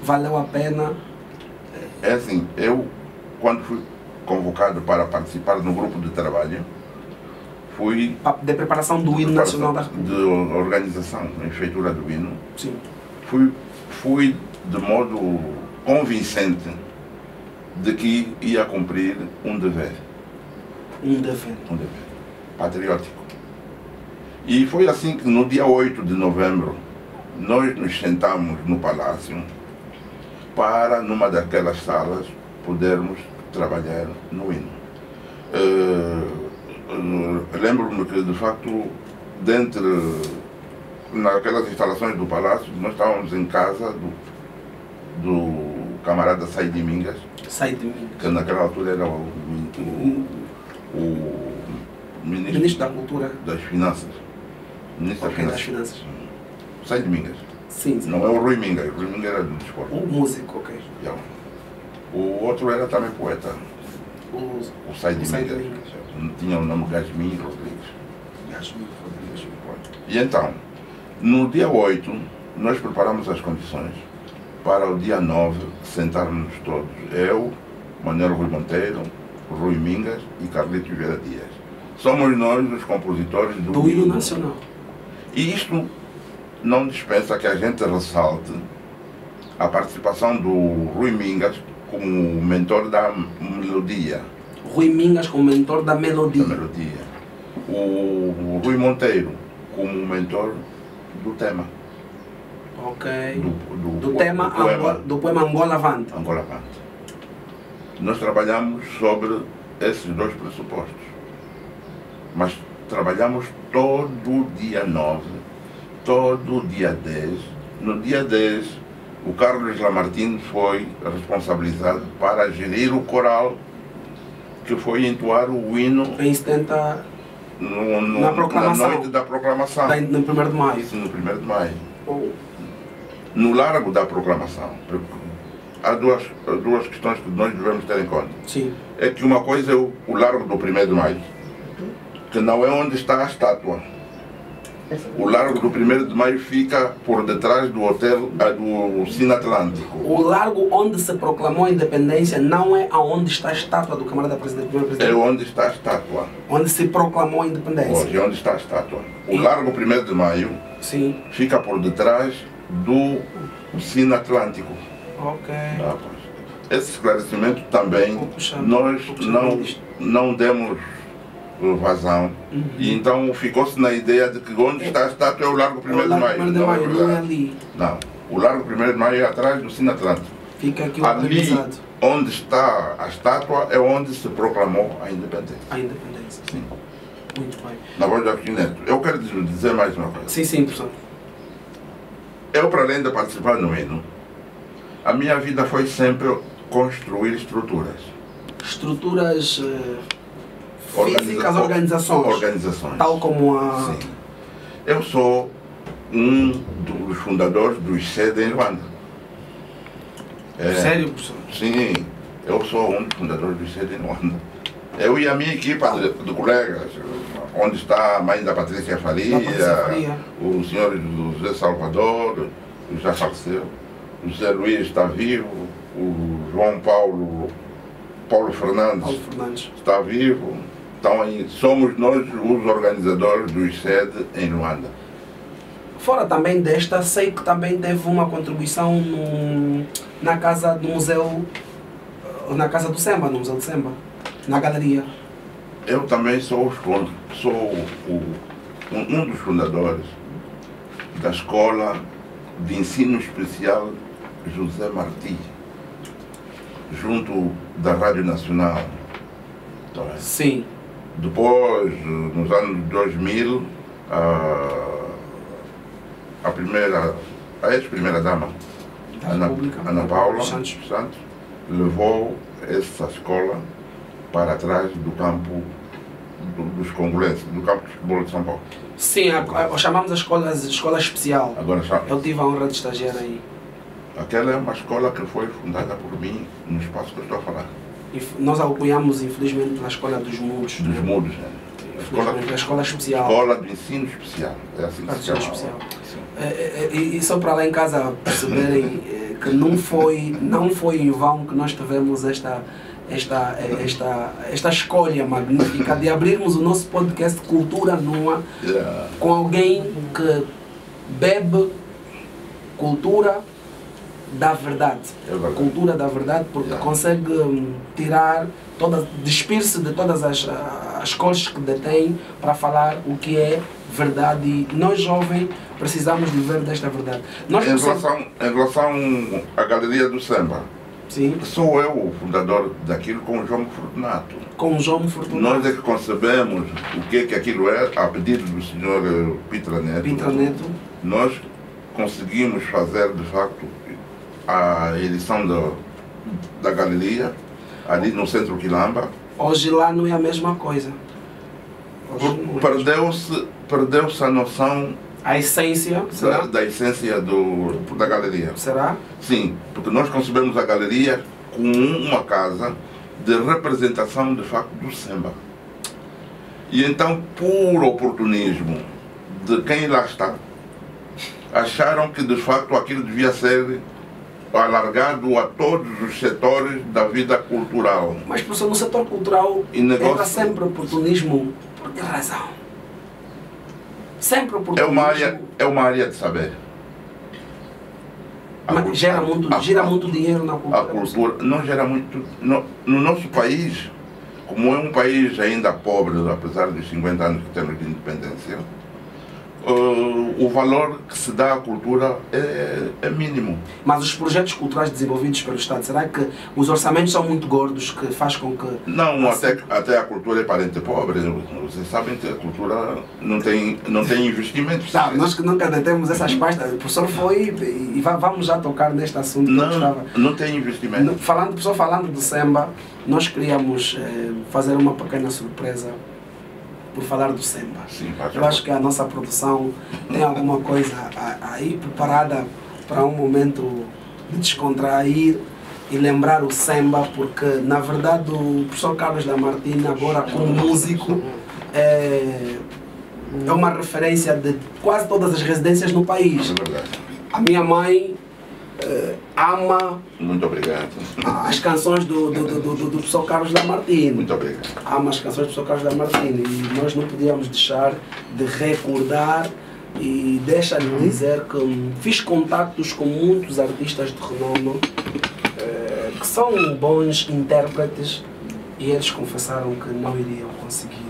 valeu a pena? É assim, eu quando fui convocado para participar no grupo de trabalho, fui... De preparação do hino nacional da República. De organização, em feitura do hino. Sim. Fui de modo convincente de que ia cumprir um dever. Um dever patriótico. E foi assim que no dia 8 de novembro nós nos sentamos no palácio para, numa daquelas salas, podermos trabalhar no hino. Lembro-me que, de facto, naquelas instalações do palácio, nós estávamos em casa do camarada Said Mingas, que naquela altura era o ministro da Cultura, das Finanças. Ministro das Finanças. Said Mingas. Sim. Não é o Rui Mingas. O Rui Mingas era do desporto. O músico, ok. O outro era também poeta. O Said Mingas. Tinha o nome Gasmin Rodrigues. E então, no dia 8, nós preparamos as condições para o dia 9 sentarmos todos. Eu, Manuel Rui Monteiro, Rui Mingas e Carlitos Vieira Dias. Somos nós os compositores do hino nacional. E isto não dispensa que a gente ressalte a participação do Rui Mingas como mentor da melodia. Rui Mingas como mentor da melodia. O Rui Monteiro como mentor do tema. Ok. Do poema Angola Avante. Angola Avante. Nós trabalhamos sobre esses dois pressupostos. Mas trabalhamos todo o dia 9, todo o dia 10. No dia 10, o Carlos Lamartine foi responsabilizado para gerir o coral que foi entoar o hino em 70, na noite da proclamação. No 1º de maio. Sim, no 1º de maio. No largo da proclamação. Há duas questões que nós devemos ter em conta. Sim. É que uma coisa é o largo do 1º de maio, que não é onde está a estátua. O largo do 1º de maio fica por detrás do hotel do Cine Atlântico. O largo onde se proclamou a independência não é aonde está a estátua do camarada presidente. É onde está a estátua. Onde se proclamou a independência. Hoje é onde está a estátua. O largo 1º de maio Sim. fica por detrás do Cine Atlântico. Ok. Esse esclarecimento também nós não demos vazão. E então ficou-se na ideia de que onde está a estátua é o largo 1º de maio. Não é ali. Não. O largo 1º de maio é atrás do Cine Atlântico. Fica aqui ali onde está a estátua é onde se proclamou a independência. A independência. Sim. Muito bem. Na voz do Agostinho Neto. Eu quero dizer mais uma coisa. Sim, professor. Eu, para além de participar no hino, a minha vida foi sempre construir estruturas. Estruturas físicas, organizações. Tal como a... Sim. Eu sou um dos fundadores do ICHE em Luanda. Sério, professor? Sim, eu sou um dos fundadores do ICED em Luanda. Eu e a minha equipa de colegas, onde está a mãe da Patrícia Faria, o senhor José Salvador, já faleceu, o José Luís está vivo, o João Paulo Fernandes está vivo. Então aí somos nós os organizadores do ICED em Luanda. Fora também desta, sei que também teve uma contribuição na casa do museu, na casa do Semba, no Museu do Semba, na galeria. Eu também sou um dos fundadores da Escola de Ensino Especial José Martí, junto da Rádio Nacional. Sim. Depois, nos anos 2000, a ex-primeira dama, Ana Paula Santos, levou essa escola para trás do campo dos congolenses, do campo de futebol de São Paulo. Sim, chamamos a escola especial. Agora, eu tive a honra de estagiar aí. Aquela é uma escola que foi fundada por mim no espaço que eu estou a falar. E nós a apoiamos, infelizmente, na escola dos mudos. Dos mudos, né? A escola especial. Escola de ensino especial. É assim que se chama. Especial. E só para lá em casa perceberem que não foi em vão que nós tivemos esta escolha magnífica de abrirmos o nosso podcast Cultura Nua com alguém que bebe cultura da verdade. Cultura da verdade, porque consegue despir-se de todas as coisas que detém para falar o que é verdade, e nós jovens precisamos viver desta verdade. Em relação à Galeria do Semba, sim, sou eu o fundador daquilo com o João Fortunato. Com o João Fortunato. Nós é que concebemos o que aquilo é, a pedido do senhor Pitra Neto. Nós conseguimos fazer, de facto, a edição da galeria ali no Centro Quilamba. Hoje lá não é a mesma coisa. Perdeu-se a noção, a essência da essência da galeria. Será? Sim, porque nós concebemos a galeria como uma casa de representação, de facto, do Semba. E então, por oportunismo de quem lá está, acharam que, de facto, aquilo devia ser alargado a todos os setores da vida cultural. Mas, professor, no setor cultural entra sempre oportunismo. Por que razão? Sempre oportunismo. É uma área de saber. Mas gira muito dinheiro na cultura. A cultura não gera muito. No nosso país, como é um país ainda pobre, apesar dos 50 anos que temos de independência, o valor que se dá à cultura é mínimo. Mas os projetos culturais desenvolvidos pelo Estado, será que os orçamentos são muito gordos, que faz com que... Não, até a cultura é parente pobre. Vocês sabem que a cultura não tem investimentos. Não, nós que nunca detemos essas pastas. O professor foi e vamos já tocar neste assunto. Não tem investimento. Falando do Semba, nós queríamos fazer uma pequena surpresa por falar do Semba. Sim, eu acho que a nossa produção tem alguma coisa aí preparada para um momento de descontrair e lembrar o Semba, porque na verdade o professor Carlos da Martina, agora como músico, é uma referência de quase todas as residências no país. É verdade. A minha mãe ama... Muito obrigado. As canções do professor Carlos da Martina. Muito obrigado. Ama as canções do professor Carlos da Martina e nós não podíamos deixar de recordar, e deixa-lhe dizer que fiz contactos com muitos artistas de renome que são bons intérpretes, e eles confessaram que não iriam conseguir.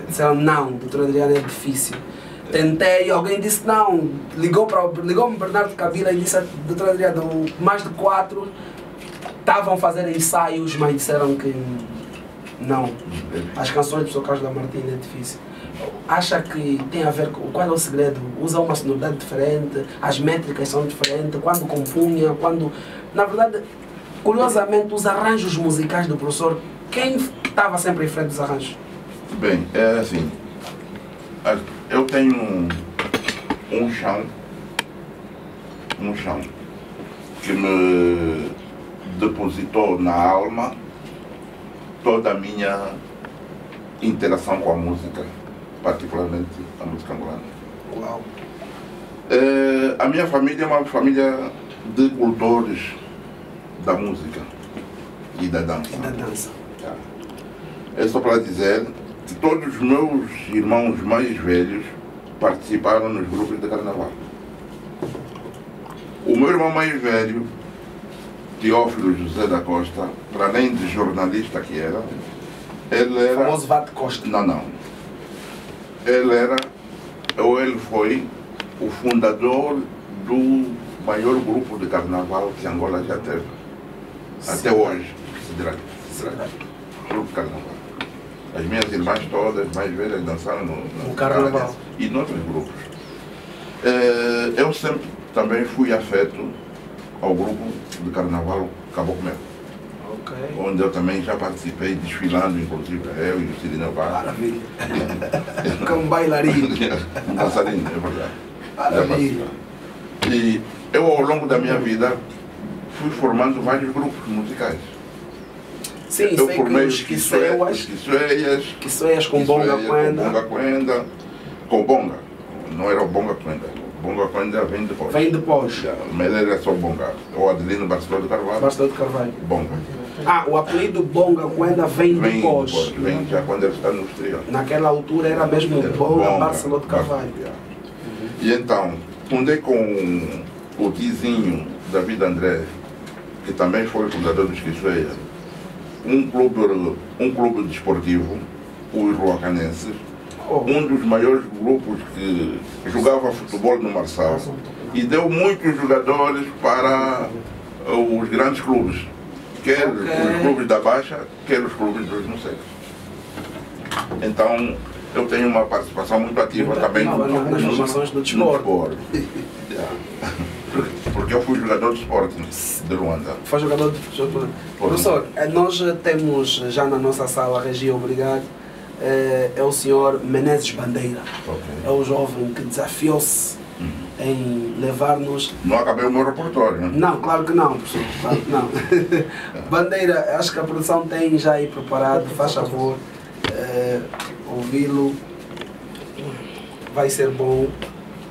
Disseram não, doutor Adriano, é difícil. Tentei, alguém disse não, ligou-me Bernardo Kabila e disse, doutor Adriano, mais de 4 estavam a fazer ensaios, mas disseram que não. As canções do professor Carlos da Martina é difícil. Acha que tem a ver com qual é o segredo? Usa uma sonoridade diferente, as métricas são diferentes, quando compunha, quando... Na verdade, curiosamente, os arranjos musicais do professor, quem estava sempre em frente dos arranjos? Bem, é assim, eu tenho um chão que me depositou na alma toda a minha interação com a música, particularmente a música angolana. Uau. A minha família é uma família de cultores da música e da dança. E da dança. É só para dizer que todos os meus irmãos mais velhos participaram nos grupos de carnaval. O meu irmão mais velho, Teófilo José da Costa, para além de jornalista que era, ele O era... famoso Vate Costa. Não. Ele foi o fundador do maior grupo de carnaval que Angola já teve. Até hoje, Sidraque. Grupo de carnaval. As minhas irmãs todas, mais velhas, dançaram no carnaval. E noutros grupos. Eu sempre também fui afeto ao grupo de carnaval Caboclo Mel, Ok. onde eu também já participei, desfilando, inclusive eu e o Cirineu Vaz. Maravilha. Como bailarino. Um dançarino, é verdade. Maravilha. E eu, ao longo da minha vida, fui formando vários grupos musicais. Sim, Eu sei formei que os Quissueias, Quissueias, com bonga quenda. Bonga Quenda, com bonga. Não era o bonga quenda. O bonga quenda vem depois. Vem depois. Mas ele era só bonga. O Adelino Barcelona do Carvalho. Barcelona de Carvalho. Bonga. O apelido bonga quenda vem depois. Vem já quando ele está no exterior. Naquela altura era mesmo bonga Barcelona de Carvalho. E então, fundei com o tizinho David André, que também foi fundador dos Quissueias, um clube desportivo, os Ruacanenses, um dos maiores grupos que jogava futebol no Marçal e deu muitos jogadores para os grandes clubes, quer os clubes da Baixa, quer os clubes dos Museus. Então, eu tenho uma participação muito ativa também nas formações do desporto. Porque eu fui jogador de Sporting de Luanda. Foi jogador de futebol. Professor, nós temos já na nossa sala, Regia, obrigado, é o senhor Menezes Bandeira. É o jovem que desafiou-se em levar-nos... Não acabei o meu repertório, né? Não, claro que não, professor. Claro que não. Bandeira, acho que a produção tem já aí preparado, faz favor, ouvi-lo. Vai ser bom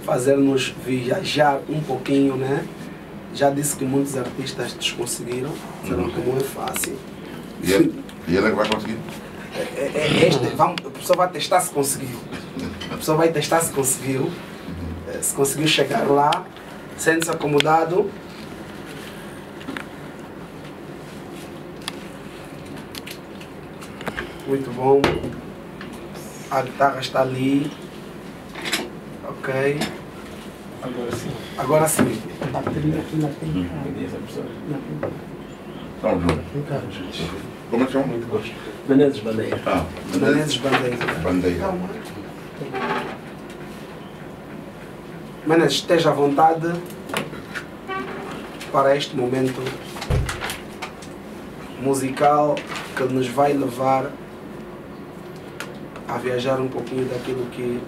fazer-nos viajar um pouquinho, né? Já disse que muitos artistas conseguiram, disseram que não é fácil. E ele é que vai conseguir? O professor vai testar se conseguiu. A pessoa vai testar se conseguiu. Se conseguiu chegar lá, sente-se acomodado. Muito bom. A guitarra está ali. Ok. Agora sim. Beleza, professor. Estamos juntos. Como é que chama? Muito gosto. Menezes Bandeira. Menezes Bandeira. Bandeira. Menezes, esteja à vontade para este momento musical que nos vai levar a viajar um pouquinho daquilo que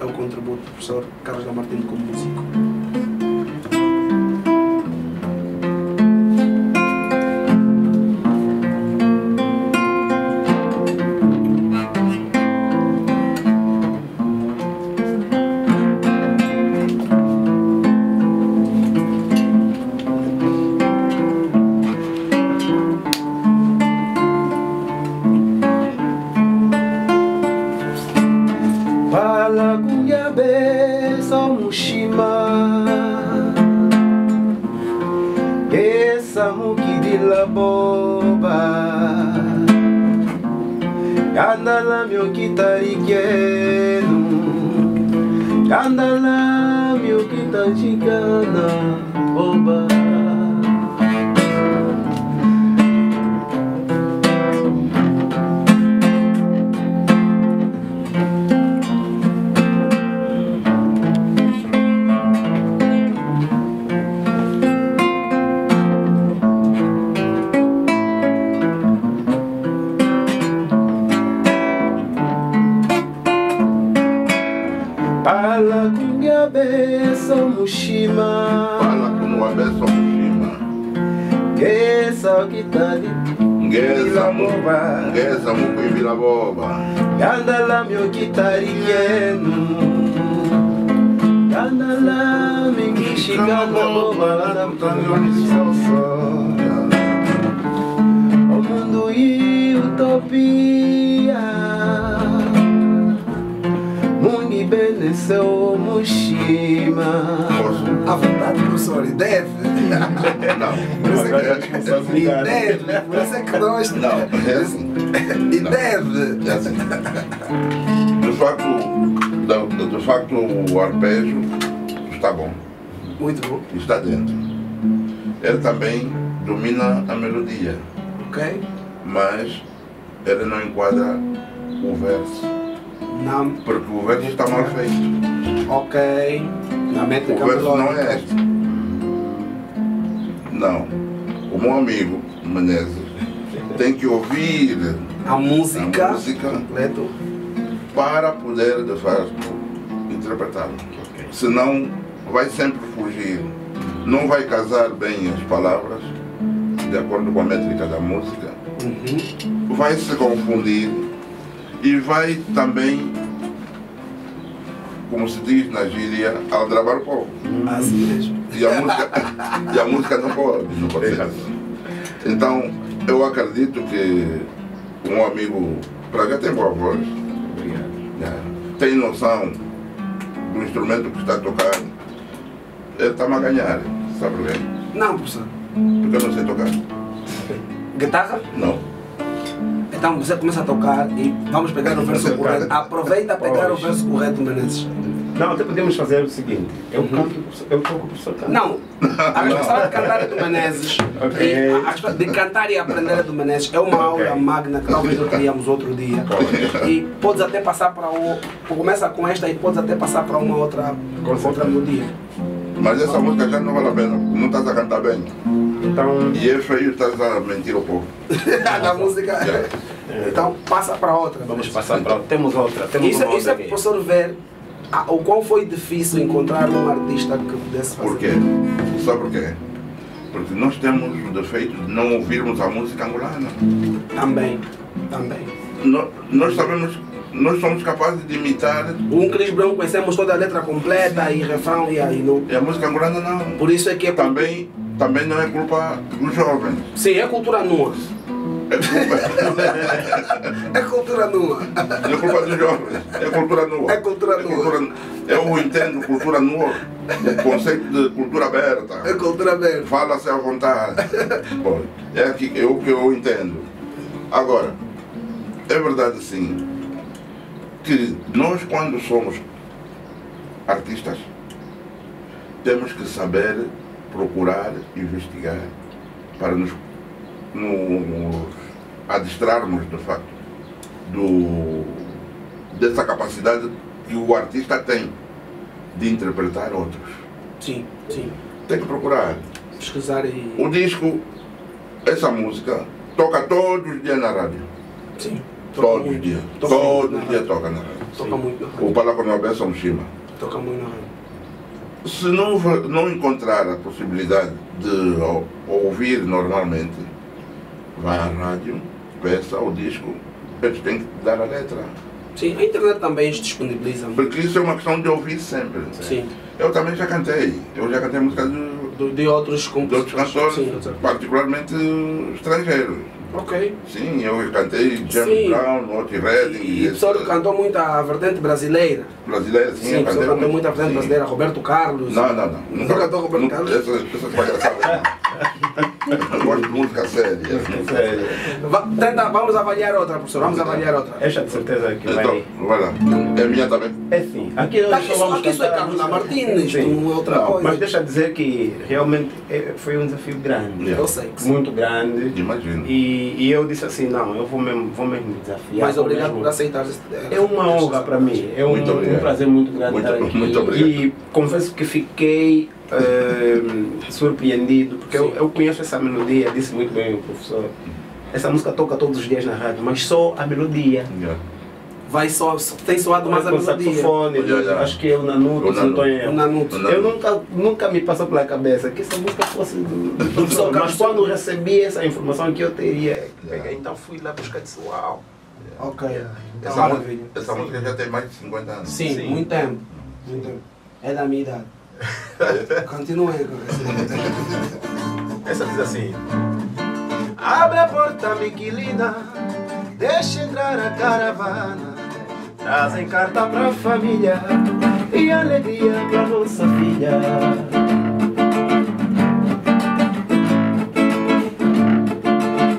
é o contributo do professor Carlos Lamartine como músico. Candala mio kitariqueno, candala mio kitachicana, oba. Pala kunyabe so mushima. Fala com o Abesso Mushima. Essa que tá ali. Ngeza muco e Vila Boba. Ganda lá meu guitarriano. Ganda lá me xingando boba lá na o mundo e utopia. Mungi beneceu Mushima. À vontade, professor, e deve. Não. E deve. Por isso é que nós. Não, é assim. E deve. É assim. De facto, o arpejo está bom. Muito bom. Está dentro. Ele também domina a melodia, Ok? mas ele não enquadra o verso, Não. porque o verso está mal feito. Ok. Na métrica O verso não melódica. é este. Não. O meu amigo Menezes tem que ouvir A música. a música Completo. para poder, de facto, interpretá-lo. Senão, vai sempre fugir. Não vai casar bem as palavras, de acordo com a métrica da música. Uhum. Vai se confundir e vai também, como se diz na gíria, aldrabar o povo. Assim mesmo. E a música não pode ser. Então, eu acredito que um amigo, para já tem boa voz, tem noção do instrumento que está a tocar, ele está-me a ganhar, sabe por quê? Não, professor. Porque eu não sei tocar. Guitarra? Não. Então você começa a tocar e vamos pegar o verso correto. Aproveita a pegar o Pois. verso correto, Menezes. Não, até podemos fazer o seguinte. Eu canto, eu toco o professor canta. Não, a responsabilidade de cantar é do Menezes. Ok. E a responsabilidade de cantar e aprender é do Menezes. É uma aula magna que talvez não teríamos outro dia. E podes até passar para o. Começa com esta e podes até passar para uma outra melodia. Mas essa música já não vale a pena, não estás a cantar bem. Então, E é feio, estás a mentir ao povo. Da música. Então passa para outra. vamos passar para outra. Temos outra. Temos Isso uma é outra para o aqui. professor ver o quão foi difícil encontrar um artista que pudesse fazer. Por quê? Sabe por quê? Porque nós temos o defeito de não ouvirmos a música angolana. Também. Nós sabemos, nós somos capazes de imitar, Um Cris Branco conhecemos toda a letra completa e refrão e aí não. e a música angolana não. Por isso é que é Também não é culpa dos jovens. Sim, é cultura nua. É culpa, É cultura nua. não é culpa dos jovens, é cultura nua. É cultura nua. Eu entendo cultura nua, o conceito de cultura aberta. É cultura mesmo. Fala-se à vontade. Bom, é aqui que eu entendo. Agora, é verdade sim que nós, quando somos artistas, temos que saber procurar, investigar para nos adestrarmos, de facto, dessa capacidade que o artista tem de interpretar outros. Sim, sim. Tem que procurar. Pesquisar e. O disco, essa música, toca todos os dias na rádio. Sim. Toca Todos os muito. dias. Toca muito Todos na os dias rádio. toca na rádio. Toca muito na rádio. O Palavra Nobel Mushima. Toca muito na rádio. Se não encontrar a possibilidade de ouvir normalmente, vai à rádio, peça o disco, eles têm que dar a letra. Sim, a internet também disponibiliza. Porque isso é uma questão de ouvir sempre. Sim. Eu também já cantei. Eu já cantei música De outros de outros compositores. cantores, Sim. particularmente estrangeiros. Ok. Sim, eu cantei James Sim. Brown, Otis Redding. E o professor cantou muito a vertente brasileira. Brasileiro, Sim, eu o professor cantou muito a vertente sim. brasileira. Roberto Carlos. Não. Nunca cantou Roberto Carlos? Essas palhaçadas não. Eu gosto de música séria. sério. Vamos avaliar outra, professor. Vamos avaliar outra. Esta de certeza que vai. Então, vai lá. É minha também. É sim. Aqui nós só vamos Aqui isso é cantar Carlos a música. Martins, Sim. não é outra Não, coisa. Mas deixa eu dizer que realmente foi um desafio grande. Eu sei que sim. Muito grande. Imagino. E eu disse assim, não, eu vou mesmo me desafiar. Mas obrigado vou por mesmo. aceitar. É uma honra para mim, é Muito um obrigado. prazer muito grande Muito- estar aqui. muito obrigado. E confesso que fiquei surpreendido, porque eu conheço essa melodia, disse muito bem o professor. Essa música toca todos os dias na rádio, mas só a melodia. Yeah. tem soado mais a Com melodia. saxofone, acho que é o Nanuto, se não estou em erro. O Nanuto. Eu nunca me passou pela cabeça que essa música fosse do professor, mas quando recebi essa informação que eu teria, peguei, então fui lá buscar e disse, uau. Ok. Essa música já tem mais de 50 anos. Sim, muito tempo. Muito tempo. É da minha idade. Continuem com Essa diz assim: Abre a porta, Miquelina, deixa entrar a caravana. Trazem carta pra família e alegria pra nossa filha.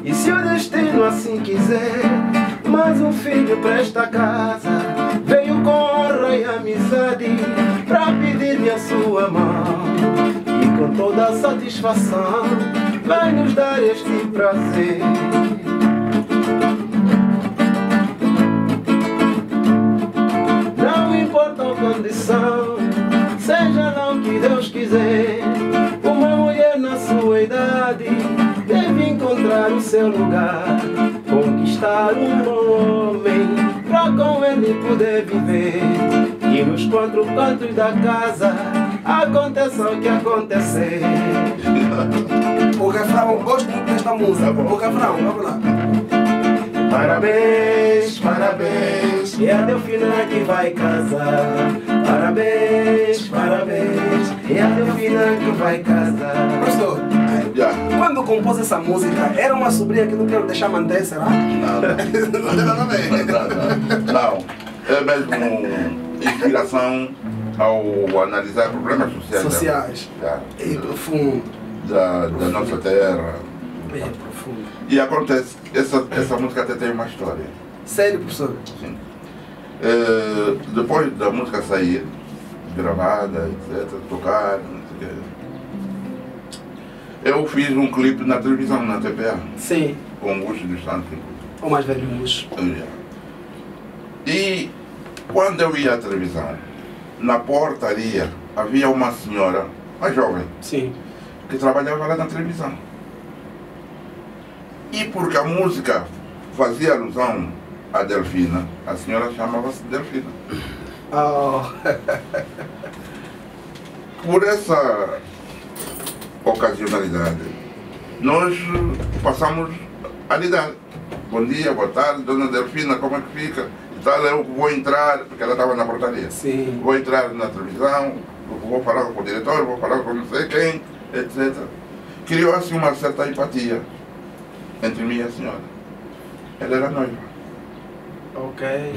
E se o destino assim quiser, mais um filho pra esta casa, veio com honra e amizade pra pedir-me a sua mão. E com toda a satisfação vai nos dar este prazer. Não importa a condição, seja lá o que Deus quiser, uma mulher na sua idade deve encontrar o seu lugar, conquistar um homem pra com ele poder viver. E nos quatro cantos da casa aconteça o que acontecer. o refrão. Gosto muito desta música. O refrão, vamos lá. Parabéns, parabéns, e a Delfina que vai casar. Parabéns, parabéns, e a Delfina que vai casar. Professor, quando compôs essa música, era uma sobrinha que não quero deixar manter, será? Não tem nada a ver. Não, é mesmo inspiração ao analisar problemas sociais. É profundo. Da nossa terra. É profundo. E acontece, essa música até tem uma história. Sério, professor? Sim. Depois da música sair, gravada, etc., tocar, não sei o quê, eu fiz um clipe na televisão, na TPA. Sim. Com o Augusto dos Santos. O mais velho Luz. E quando eu ia à televisão, na portaria havia uma senhora, mais jovem, Sim. que trabalhava lá na televisão. E porque a música fazia alusão à Delfina, a senhora chamava-se Delfina. Oh. Por essa ocasionalidade, nós passamos a lidar. Bom dia, boa tarde, dona Delfina, como é que fica? E tal, eu vou entrar, porque ela estava na portaria. Sim. Vou entrar na televisão, vou falar com o diretor, vou falar com não sei quem, etc. Criou-se uma certa empatia entre mim e a senhora. Ela era noiva. Ok.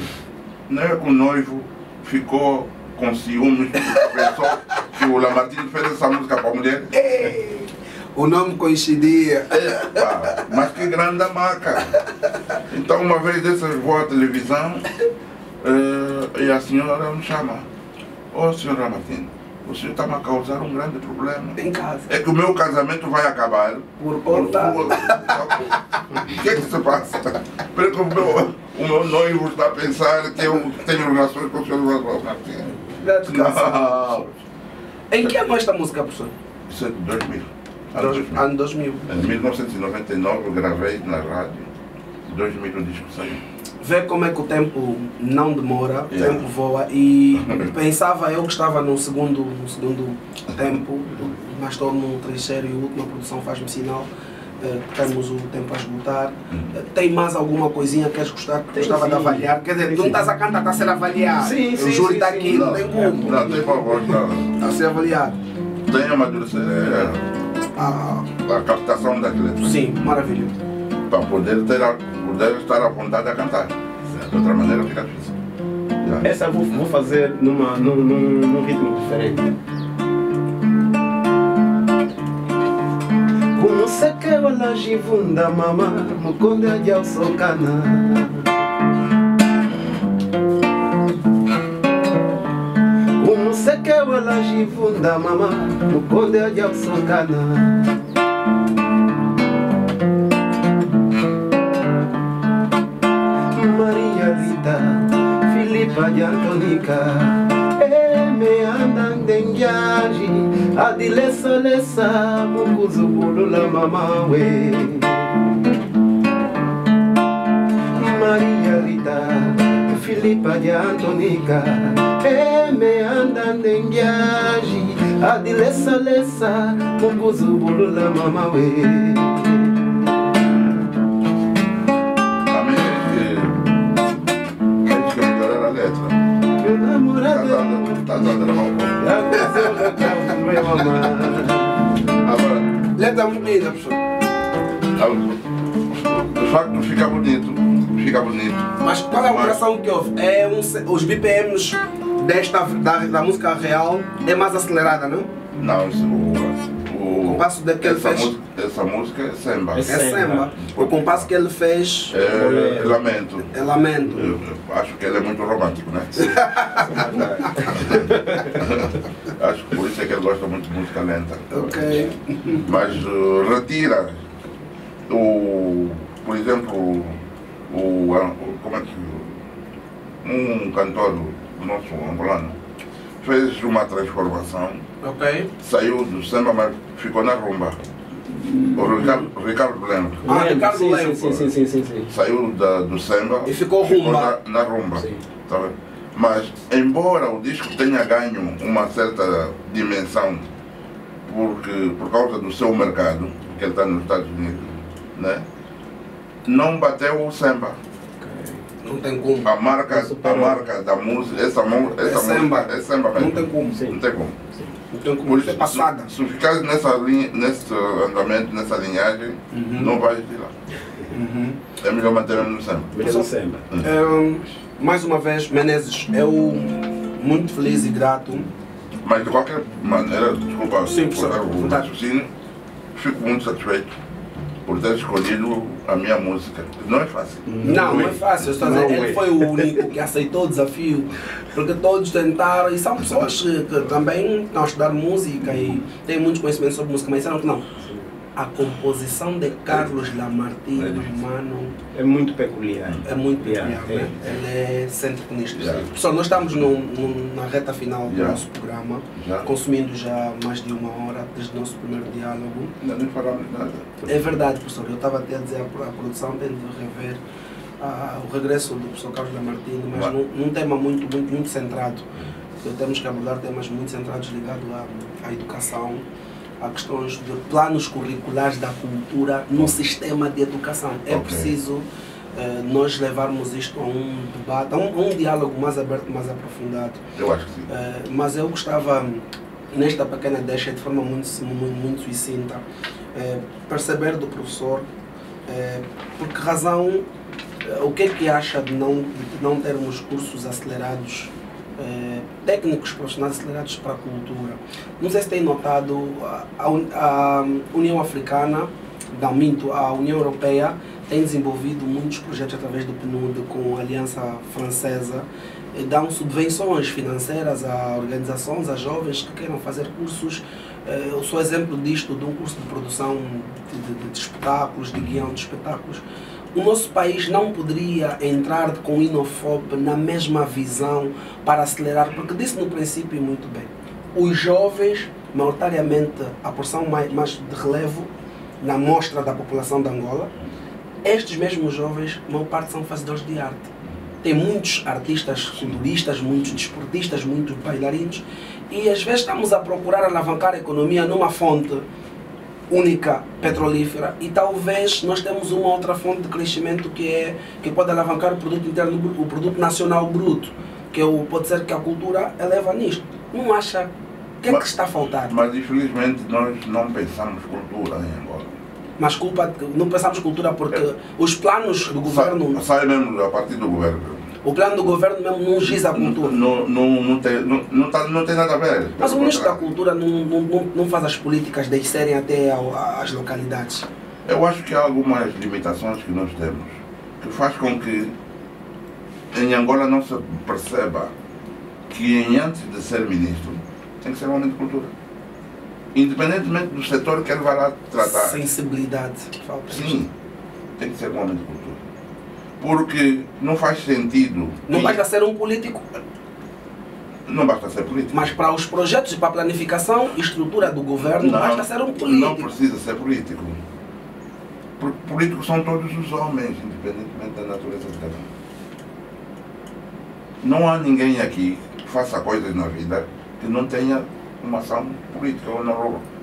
Não é que o noivo ficou com ciúmes porque pensou que o Lamartine fez essa música para a mulher. O nome coincidia. Mas que grande maca. Então uma vez dessas vou à televisão e a senhora me chama. Ô senhor Lamartine, o senhor está-me a causar um grande problema. Em casa. É que o meu casamento vai acabar. Por conta. O que é que se passa? Porque o meu noivo está a pensar que eu tenho relações com o senhor Lamartine. Não. Em que ano é esta música, professor? Isso é de 2000. Ano 2000. Em 1999 eu gravei na rádio. 2000 o disco saiu. Vê como é que o tempo não demora, o tempo voa. E pensava eu que estava no segundo tempo, mas estou no terceiro e última produção faz-me sinal. Temos o tempo a esgotar. Tem mais alguma coisinha que queres gostar que gostava de avaliar? Quer dizer, tu não estás a cantar, está a ser avaliado. Sim, o júri está aqui, não tem como. Não tem favor, não. Está a ser avaliado. Tem a amadurecer a captação das letras. Sim, maravilhoso. Para poder estar à vontade a cantar. De outra maneira fica difícil. Essa eu vou fazer num ritmo diferente. Como se que wala jivunda mama mukonde aja usokana. Como se que wala jivunda mama mukonde aja usokana. Maria Rita, Filipa e Antonica, me andam de viagem, a dilessa lessa, mucuzo bulula mamawe. Maria Rita, Filipa de Antonica, me andando em viagem, a de lessa, muguzu bulula mamawe. Meu namorado Agora, Letra muito linda, professor. de facto fica bonito. Mas qual é a alteração que houve? Os BPMs da música real é mais acelerada, não? Não, O compasso daquele fez. Essa música é samba. É samba. O compasso que ele fez É lamento. é lamento. Eu acho que ele é muito romântico, né? Acho que por isso é que ele gosta muito de música lenta. Ok. Mas retira por exemplo, como é que um cantor nosso angolano fez uma transformação, Ok. saiu do samba, mas ficou na rumba. O Ricardo Blanco Ricardo sim, Lempo. sim. saiu do samba E ficou rumba. na rumba. Sim. Tá vendo? Mas, embora o disco tenha ganho uma certa dimensão por causa do seu mercado, que ele está nos Estados Unidos, né? Não bateu o samba. Não tem como. A marca da música, essa música é samba mesmo. Não tem como. Não tem como. Não tem como. Por Isso é isso, passada. se ficares nesse andamento, nessa linhagem, não vais de lá. É melhor manter no samba. Mesmo samba. Mais uma vez, Menezes, eu muito feliz e grato. Mas de qualquer maneira, desculpa Sim, por dar o vontade. raciocínio, fico muito satisfeito por ter escolhido a minha música. Não é fácil. Não é fácil. Estou a dizer, ele foi o único que aceitou o desafio, porque todos tentaram, e são pessoas que também estão a estudar música e têm muitos conhecimentos sobre música, mas disseram que não. A composição de Carlos Lamartine, mano, É muito peculiar. é muito peculiar. Yeah, Né? Ele é cêntrico nisto. Yeah. Pessoal, nós estamos na reta final do Yeah. nosso programa, Yeah. consumindo já mais de uma hora desde o nosso primeiro diálogo. Ainda nem falamos nada. É verdade, professor. Eu estava até a dizer à produção tem de rever o regresso do professor Carlos Lamartine, mas num tema muito centrado. Temos que abordar temas muito centrados ligados à educação, a questões de planos curriculares da cultura no sistema de educação. É preciso nós levarmos isto a um debate, a um diálogo mais aberto, mais aprofundado. Eu acho que sim. Mas eu gostava, nesta pequena deixa, de forma muito sucinta, perceber do professor por que razão, o que é que acha de não termos cursos acelerados, técnicos profissionais acelerados para a cultura. Não sei se tem notado, a União Africana, a União Europeia tem desenvolvido muitos projetos através do PNUD com a Aliança Francesa, dão subvenções financeiras a organizações, a jovens que queiram fazer cursos. Eu sou exemplo disto, de um curso de produção de espetáculos, de guião de espetáculos. O nosso país não poderia entrar com o Inofop na mesma visão para acelerar, porque disse no princípio muito bem, os jovens, maioritariamente a porção mais de relevo na amostra da população de Angola, estes mesmos jovens, a maior parte são fazedores de arte. Tem muitos artistas culturistas, muitos desportistas, muitos bailarinos, e às vezes estamos a procurar alavancar a economia numa fonte única petrolífera, e talvez nós temos uma outra fonte de crescimento que pode alavancar o produto interno, o produto nacional bruto, pode ser que a cultura eleva nisto. Não acha? O que é que está a faltar? Mas infelizmente nós não pensamos cultura em Angola. Mas não pensamos cultura porque os planos do governo... Sai mesmo a partir do governo. O plano do governo mesmo não giz a cultura. Não tem nada a ver. Mas o ministro da Cultura não faz as políticas descerem até às localidades. Eu acho que há algumas limitações que nós temos que faz com que em Angola não se perceba que antes de ser ministro tem que ser um homem de cultura. Independentemente do setor que ele vai lá tratar. Sensibilidade. Falta. Sim, tem que ser um homem de cultura. Porque não faz sentido. Não basta ser um político. Não basta ser político. Mas para os projetos e para a planificação e estrutura do governo, não basta ser um político. Não precisa ser político. Porque políticos são todos os homens, independentemente da natureza de cada um. Não há ninguém aqui que faça coisas na vida que não tenha uma ação política ou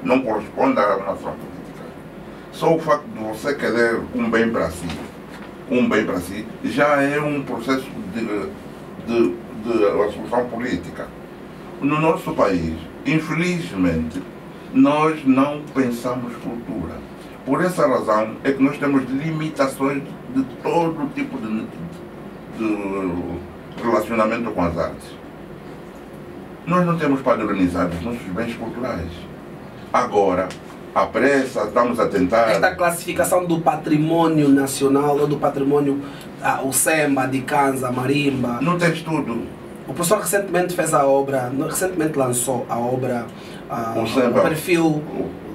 não corresponda a uma ação política. Só o facto de você querer um bem para si, já é um processo de resolução política. No nosso país, infelizmente, nós não pensamos cultura. Por essa razão é que nós temos limitações de todo tipo de relacionamento com as artes. Nós não temos padronizados nossos bens culturais. Agora, à pressa, estamos a tentar... Esta classificação do patrimônio nacional ou do patrimônio, o samba, de Kanza, marimba... Não tens tudo. O professor recentemente fez a obra, recentemente lançou a obra, o perfil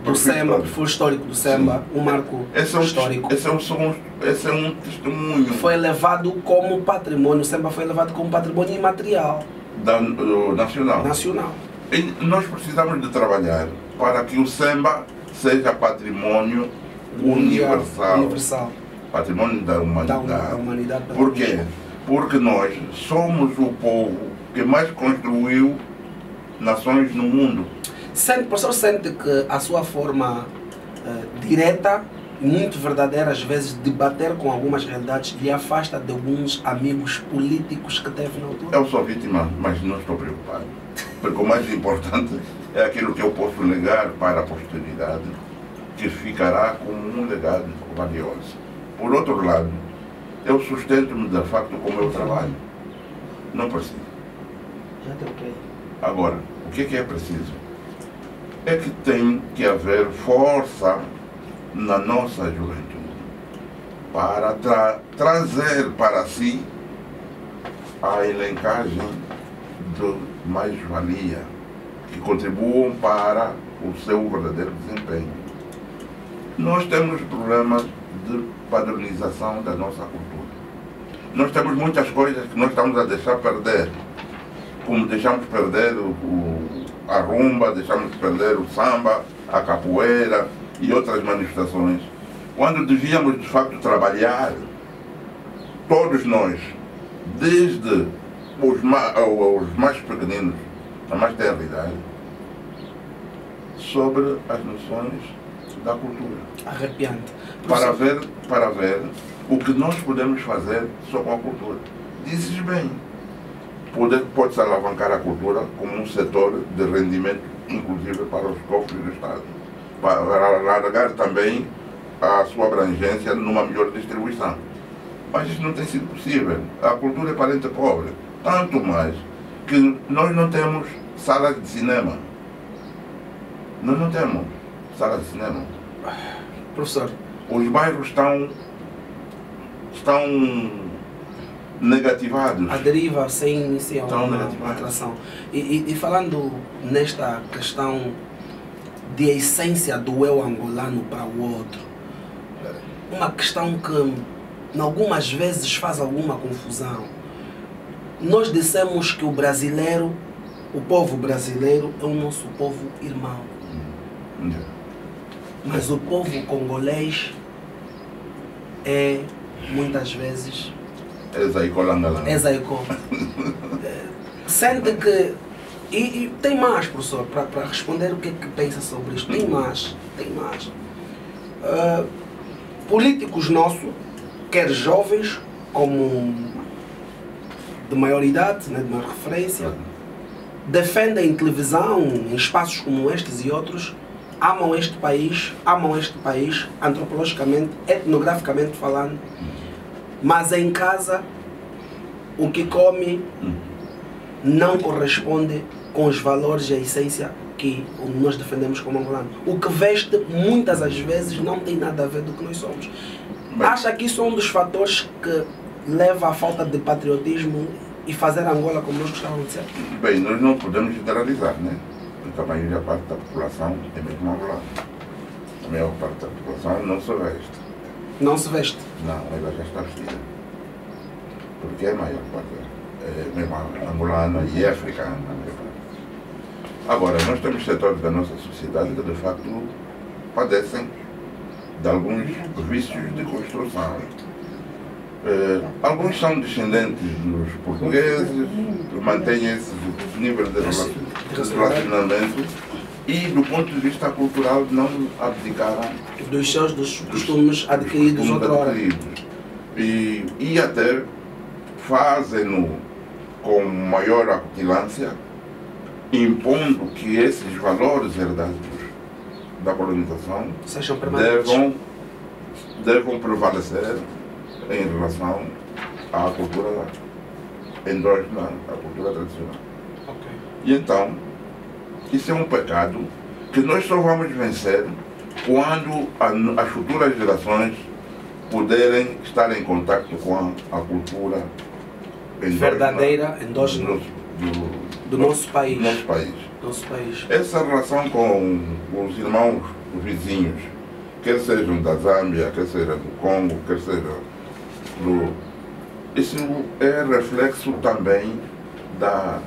do samba, o perfil histórico do samba, um marco histórico. Esse é um testemunho. Foi levado como patrimônio, o samba foi levado como patrimônio imaterial. Nacional. E nós precisamos de trabalhar para que o samba seja patrimônio universal. Patrimônio da humanidade. Por quê? Porque nós somos o povo que mais construiu nações no mundo. O professor sente que a sua forma direta, muito verdadeira, às vezes, de debater com algumas realidades, lhe afasta de alguns amigos políticos que teve na altura? Eu sou vítima, mas não estou preocupado. Porque o mais importante é aquilo que eu posso legar para a posteridade, que ficará como um legado valioso. Por outro lado, eu sustento-me de facto com o meu trabalho. Não preciso. Já está ok. Agora, o que é preciso? É que tem que haver força na nossa juventude para trazer para si a elencagem de mais-valia que contribuam para o seu verdadeiro desempenho. Nós temos problemas de padronização da nossa cultura. Nós temos muitas coisas que nós estamos a deixar perder, como deixamos perder a rumba, deixamos perder o samba, a capoeira e outras manifestações, quando devíamos de facto trabalhar, todos nós, desde os mais pequeninos, a mais tenra idade, sobre as noções da cultura. Arrepiante. Para ver o que nós podemos fazer só com a cultura. Dizes bem, pode-se alavancar a cultura como um setor de rendimento, inclusive para os cofres do Estado, para alargar também a sua abrangência numa melhor distribuição. Mas isso não tem sido possível. A cultura é parente pobre, tanto mais que nós não temos salas de cinema. Nós não temos salas de cinema. Professor, os bairros estão negativados. A deriva sem uma negativados. atração. E falando nesta questão de essência do eu angolano para o outro, uma questão que algumas vezes faz alguma confusão. Nós dissemos que o brasileiro, o povo brasileiro é o nosso povo irmão. Mas o povo congolês é, muitas vezes... É Zaicó. Sente que... E tem mais, professor, para responder o que é que pensa sobre isto. Tem mais. Políticos nossos, quer jovens, como de maior idade, né, de maior referência, defendem televisão em espaços como estes e outros, amam este país, antropologicamente, etnograficamente falando, mas em casa o que come não corresponde com os valores e a essência que nós defendemos como angolano. O que veste, muitas das vezes, não tem nada a ver do que nós somos. Acha que isso é um dos fatores que leva à falta de patriotismo e fazer Angola como nós gostávamos de ser? Bem, nós não podemos generalizar, né? Porque a maior parte da população é mesmo angolana. A maior parte da população não se veste. Não se veste? Não, ela já está vestida. Porque é a maior parte. É mesmo angolana e é africana. Agora, nós temos setores da nossa sociedade que de facto padecem de alguns vícios de construção. Alguns são descendentes dos portugueses, mantêm esse nível de relacionamento e, do ponto de vista cultural, não abdicaram dos seus dos costumes adquiridos outrora. E até fazem-no com maior acutilância, impondo que esses valores herdados da colonização devam prevalecer em relação à cultura endógena, à cultura tradicional. Okay. E então, isso é um pecado que nós só vamos vencer quando as futuras gerações puderem estar em contato com a cultura verdadeira, endógena do nosso país. Nosso país. Essa relação com os irmãos vizinhos, quer sejam da Zâmbia, quer seja do Congo, quer seja do... Isso é reflexo também da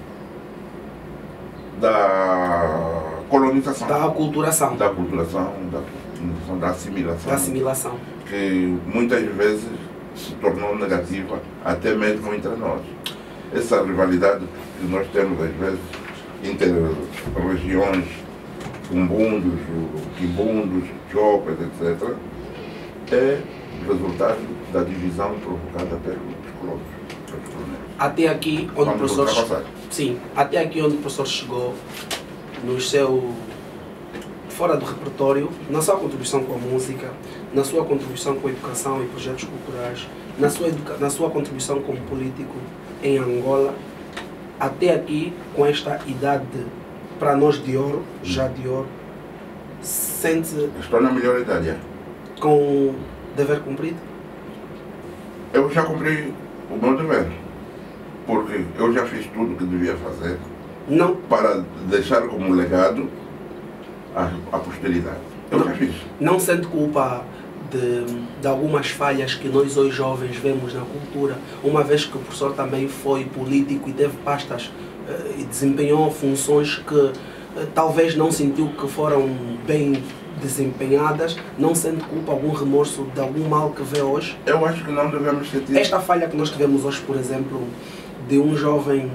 colonização. Da aculturação. Da aculturação, da assimilação. Da assimilação. Que muitas vezes se tornou negativa, até mesmo entre nós. Essa rivalidade que nós temos, às vezes, entre regiões, umbundos, quimbundos, chopas, etc., é resultado da divisão provocada pelos colonos. Até aqui, onde o professor... Sim, até aqui onde o professor chegou, no seu... fora do repertório, na sua contribuição com a música, na sua contribuição com a educação e projetos culturais, na sua contribuição como político em Angola, até aqui, com esta idade para nós de ouro, já de ouro, sente... Estou na melhor idade. Com dever cumprido? Eu já cumpri o meu dever, porque eu já fiz tudo o que devia fazer não. Para deixar como legado a posteridade. Eu já fiz. Não sente culpa de algumas falhas que nós hoje jovens vemos na cultura, uma vez que o professor também foi político e teve pastas e desempenhou funções que talvez não sentiu que foram bem desempenhadas, não sente culpa, algum remorso de algum mal que vê hoje? Eu acho que não devemos sentir. Esta falha que nós tivemos hoje, por exemplo, de um jovem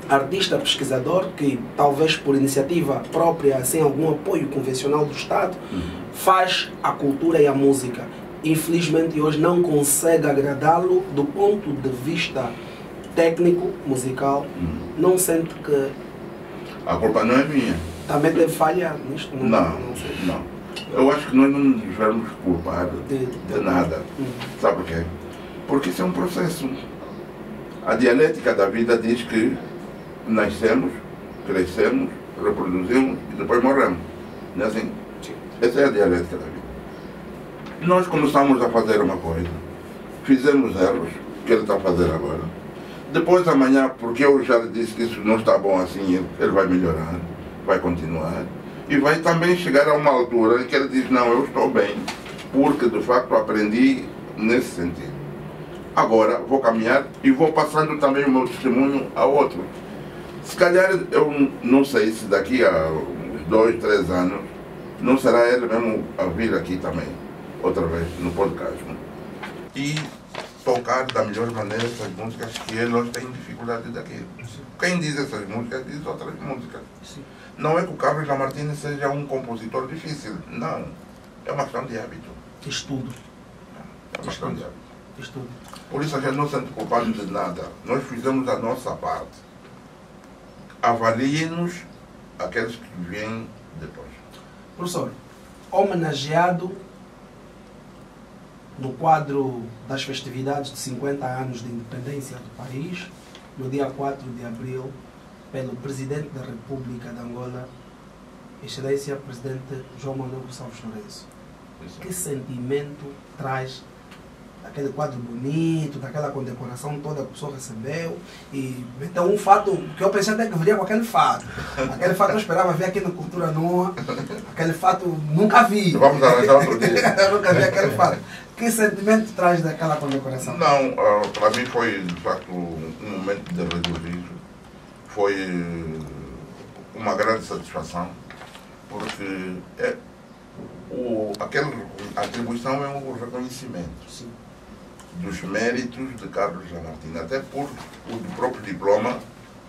artista pesquisador que talvez por iniciativa própria, sem algum apoio convencional do Estado, faz a cultura e a música. Infelizmente hoje não consegue agradá-lo do ponto de vista técnico, musical. Não sente que... A culpa não é minha. Também teve falha nisto? Não. Eu acho que nós não nos devemos culpar de nada. Sabe por quê? Porque isso é um processo. A dialética da vida diz que nascemos, crescemos, reproduzimos e depois morremos. Não é assim? Sim. Essa é a dialética da vida. Nós começamos a fazer uma coisa, fizemos erros, que ele está a fazer agora. Depois amanhã, porque eu já disse que isso não está bom assim, ele vai melhorar, vai continuar. E vai também chegar a uma altura em que ele diz, não, eu estou bem, porque de facto aprendi nesse sentido. Agora vou caminhar e vou passando também o meu testemunho a outros. Se calhar, eu não sei se daqui a uns 2, 3 anos, não será ele mesmo a vir aqui também, outra vez, no podcast. E tocar da melhor maneira essas músicas que ele hoje tem dificuldade daquilo. Quem diz essas músicas, diz outras músicas. Sim. Não é que o Carlos Lamartine seja um compositor difícil, não. É uma questão de hábito. Estudo. É uma questão de hábito. Estudo. Por isso a gente não se sente culpado de nada. Nós fizemos a nossa parte. Avaliem-nos aqueles que vêm depois. Professor, homenageado no quadro das festividades de 50 anos de independência do país, no dia 4 de abril, pelo Presidente da República de Angola, Excelência Presidente João Manuel Gonçalves Lourenço. Que sentimento traz aquele quadro bonito, daquela condecoração toda que o professor recebeu? E então um fato que eu pensei até que viria com aquele fato. Aquele fato eu esperava ver aqui na Cultura Nua. Aquele fato nunca vi. Vamos arranjar outro dia. Eu nunca vi aquele fato. Que sentimento traz daquela condecoração? Não, para mim foi de facto um momento de regozijo. Foi uma grande satisfação, porque a atribuição é um reconhecimento. Sim. dos méritos de Carlos Lamartine, até por o próprio diploma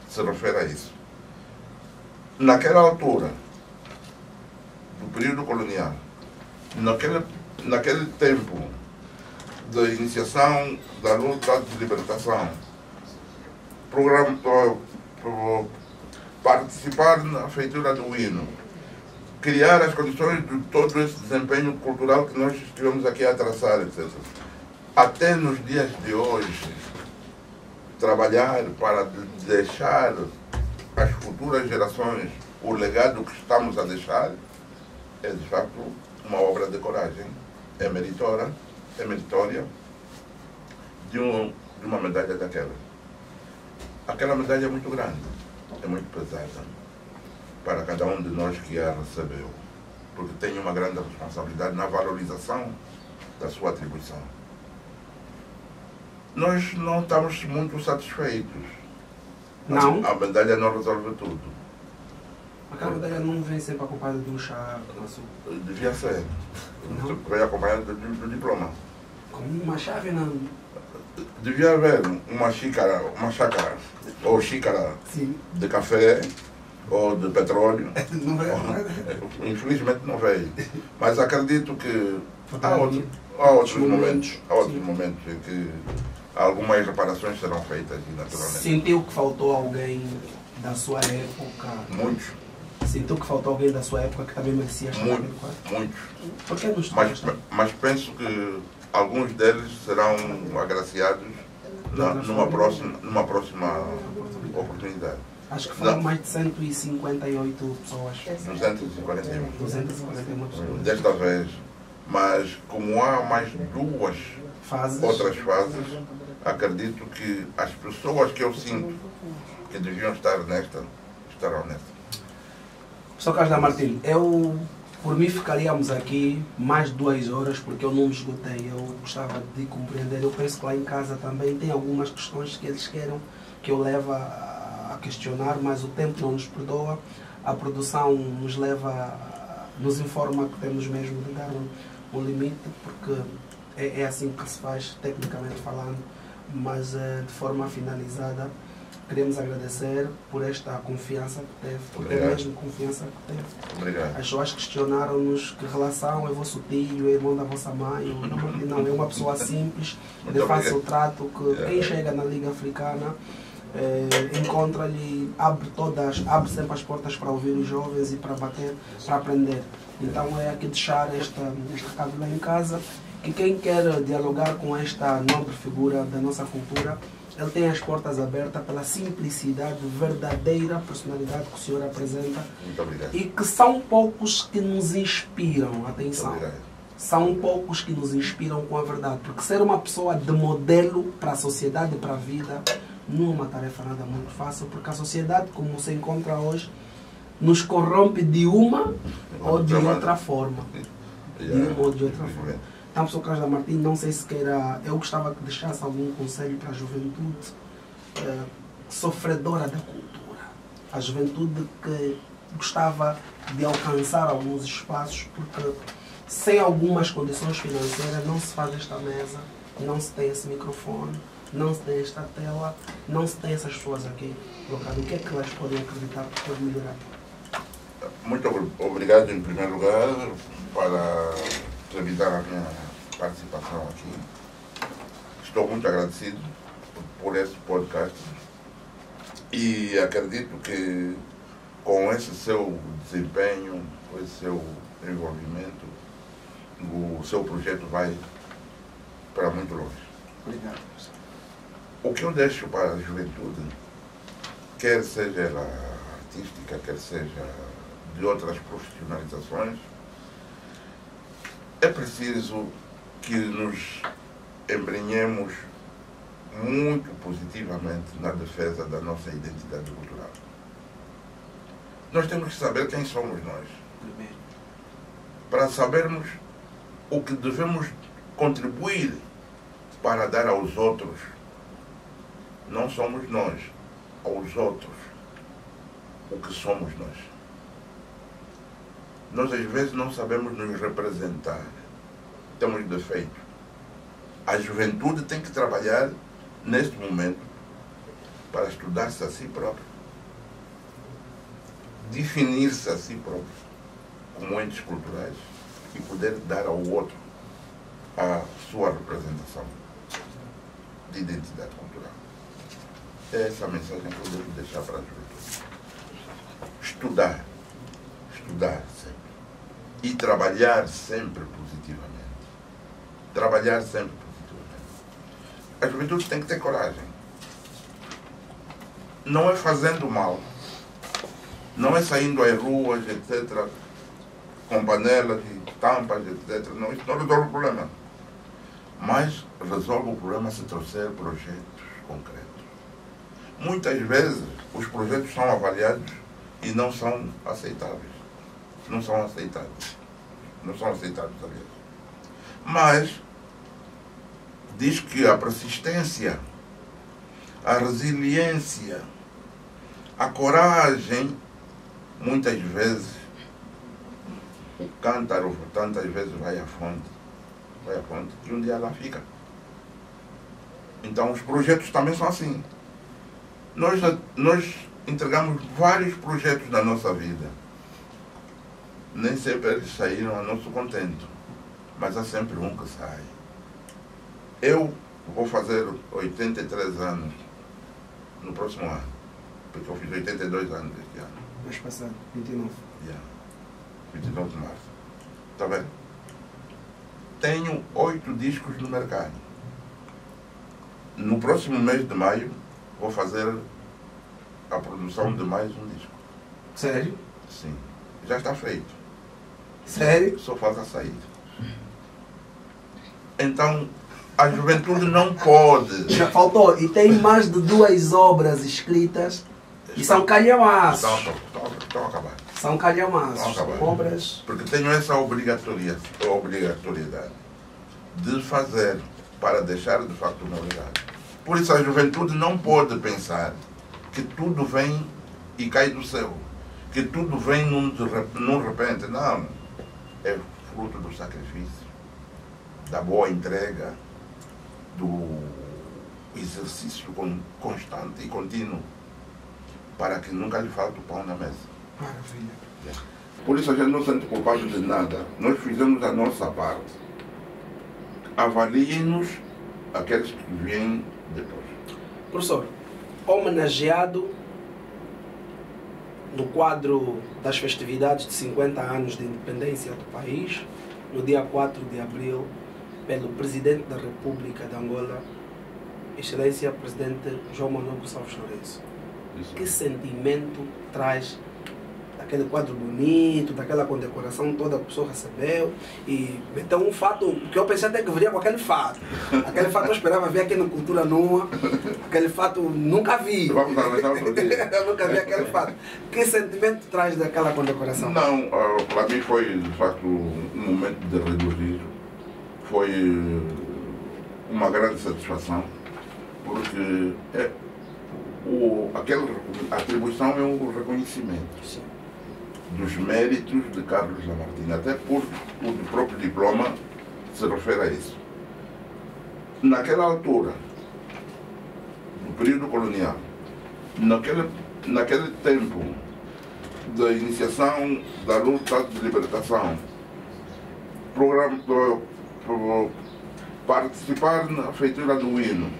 se refere a isso. Naquela altura, do período colonial, naquele tempo da iniciação da luta de libertação, participar na feitura do hino, criar as condições de todo esse desempenho cultural que nós estivemos aqui a traçar, etc. Até nos dias de hoje, trabalhar para deixar às futuras gerações o legado que estamos a deixar é, de facto, uma obra de coragem. É meritória de uma medalha daquela. Aquela medalha é muito grande, é muito pesada para cada um de nós que a recebeu, porque tem uma grande responsabilidade na valorização da sua atribuição. Nós não estamos muito satisfeitos. Não? A medalha não resolve tudo. Aquela medalha não vem sempre acompanhada de um chá. Devia ser. Não. Veio acompanhado do diploma. Como uma chave, não? Devia haver uma xícara ou xícara Sim. de café ou de petróleo. Não veio. Infelizmente não veio. Mas acredito que há outros momentos. momentos em que algumas reparações serão feitas naturalmente. Sentiu que faltou alguém da sua época? Muitos. Sentiu que faltou alguém da sua época que também merecia estar naquele quadro? Muitos. Por que não está? Mas penso que alguns deles serão agraciados numa próxima oportunidade. Acho que foram mais de 158 pessoas. 241. 241 pessoas. Desta vez. Mas como há mais duas outras fases, acredito que as pessoas que eu sinto que deviam estar nesta, estarão nesta. Professor Carlos Lamartine, por mim ficaríamos aqui mais de 2 horas porque eu não me esgotei, eu gostava de compreender. Eu penso que lá em casa também tem algumas questões que eles queiram que eu leve a questionar, mas o tempo não nos perdoa, a produção nos informa que temos mesmo de dar um limite, porque é assim que se faz, tecnicamente falando, mas de forma finalizada. Queremos agradecer por esta confiança que teve, por ter mesmo confiança que teve. Obrigado. As pessoas questionaram-nos que relação é vosso tio, é irmão da vossa mãe. Não, é uma pessoa simples, de fácil trato, que quem chega na Liga Africana encontra-lhe, abre sempre as portas para ouvir os jovens e para bater, para aprender. Então é aqui deixar este recado lá em casa, que quem quer dialogar com esta nobre figura da nossa cultura, ele tem as portas abertas pela simplicidade, verdadeira personalidade que o senhor apresenta. Muito obrigado. E que são poucos que nos inspiram, atenção. São poucos que nos inspiram com a verdade. Porque ser uma pessoa de modelo para a sociedade e para a vida não é uma tarefa nada muito fácil, porque a sociedade, como se encontra hoje, nos corrompe de uma ou de outra forma. De uma ou de outra forma. Então, professor Carlos Lamartine, não sei se queira, eu gostava que deixasse algum conselho para a juventude sofredora da cultura. A juventude que gostava de alcançar alguns espaços, porque sem algumas condições financeiras não se faz esta mesa, não se tem esse microfone, não se tem esta tela, não se tem essas pessoas aqui colocadas. O que é que elas podem acreditar que pode melhorar? Muito obrigado, em primeiro lugar, para revisar a minha participação aqui. Estou muito agradecido por esse podcast e acredito que com esse seu desempenho, com esse seu envolvimento, o seu projeto vai para muito longe. Obrigado. O que eu deixo para a juventude, quer seja ela artística, quer seja de outras profissionalizações, é preciso que nos embrenhemos muito positivamente na defesa da nossa identidade cultural. Nós temos que saber quem somos nós. Para sabermos o que devemos contribuir para dar aos outros. Não somos nós, aos outros, o que somos nós. Nós às vezes não sabemos nos representar. Temos defeito. A juventude tem que trabalhar neste momento para estudar-se a si próprio, definir-se a si próprio como entes culturais e poder dar ao outro a sua representação de identidade cultural. É essa a mensagem que eu devo deixar para a juventude. Estudar sempre. E trabalhar sempre positivamente. Trabalhar sempre positivamente. A juventude tem que ter coragem. Não é fazendo mal. Não é saindo às ruas, etc., com panelas e tampas, etc. Não, isso não resolve o problema. Mas resolve o problema se trouxer projetos concretos. Muitas vezes os projetos são avaliados e não são aceitáveis. Não são aceitáveis. Não são aceitados, aliás. Mas diz que a persistência, a resiliência, a coragem, muitas vezes, o cântaro tantas vezes vai à fonte, e um dia lá fica. Então os projetos também são assim. Nós entregamos vários projetos na nossa vida. Nem sempre eles saíram a nosso contento, mas há sempre um que sai. Eu vou fazer 83 anos no próximo ano, porque eu fiz 82 anos este ano. Mês passado, 29. 29 de março. Está bem? Tenho 8 discos no mercado. No próximo mês de maio, vou fazer a produção de mais um disco. Sério? Sim. Já está feito. Sério? Só falta sair. Então, a juventude não pode. Já faltou. E tem mais de 2 obras escritas e são calhamaços. Estão a acabar. São calhamaços. Estão a acabar. Obras. Porque tenho essa obrigatoriedade de fazer para deixar de facto o meu legado. Por isso a juventude não pode pensar que tudo vem e cai do céu. Que tudo vem num repente. Não. É fruto do sacrifício, da boa entrega, do exercício constante e contínuo, para que nunca lhe falte o pão na mesa. Maravilha. Por isso a gente não se sente culpado de nada. Nós fizemos a nossa parte. Avaliem-nos aqueles que vêm depois. Professor, homenageado no quadro das festividades de 50 anos de independência do país, no dia 4 de abril, pelo Presidente da República de Angola, Excelência Presidente João Manuel Gonçalves Lourenço. Que sentimento traz daquele quadro bonito, daquela condecoração toda que a pessoa recebeu? E então um fato que eu pensei até que viria com aquele fato. Aquele fato eu esperava ver aqui no Cultura Nua. Aquele fato nunca vi. Vamos analisar outro dia. Eu nunca vi aquele fato. Que sentimento traz daquela condecoração? Não, para mim foi de facto um momento de regozijo. Foi uma grande satisfação, porque a atribuição é um reconhecimento. Sim. Dos méritos de Carlos Lamartine, até porque o próprio diploma se refere a isso. Naquela altura, no período colonial, naquele tempo da iniciação da luta de libertação, participar na feitura do hino,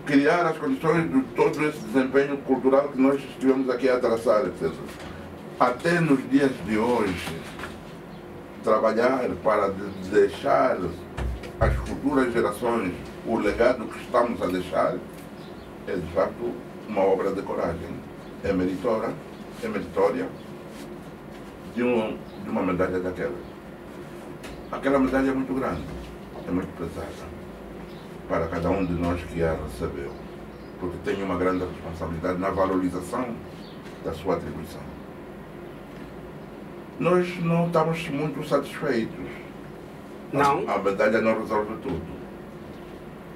criar as condições de todo esse desempenho cultural que nós estivemos aqui a traçar, etc. Até nos dias de hoje, trabalhar para deixar às futuras gerações o legado que estamos a deixar é de facto uma obra de coragem. É meritória de uma medalha daquela. Aquela medalha é muito grande, é muito pesada para cada um de nós que a recebeu, porque tem uma grande responsabilidade na valorização da sua atribuição. Nós não estamos muito satisfeitos. Não? A medalha não resolve tudo.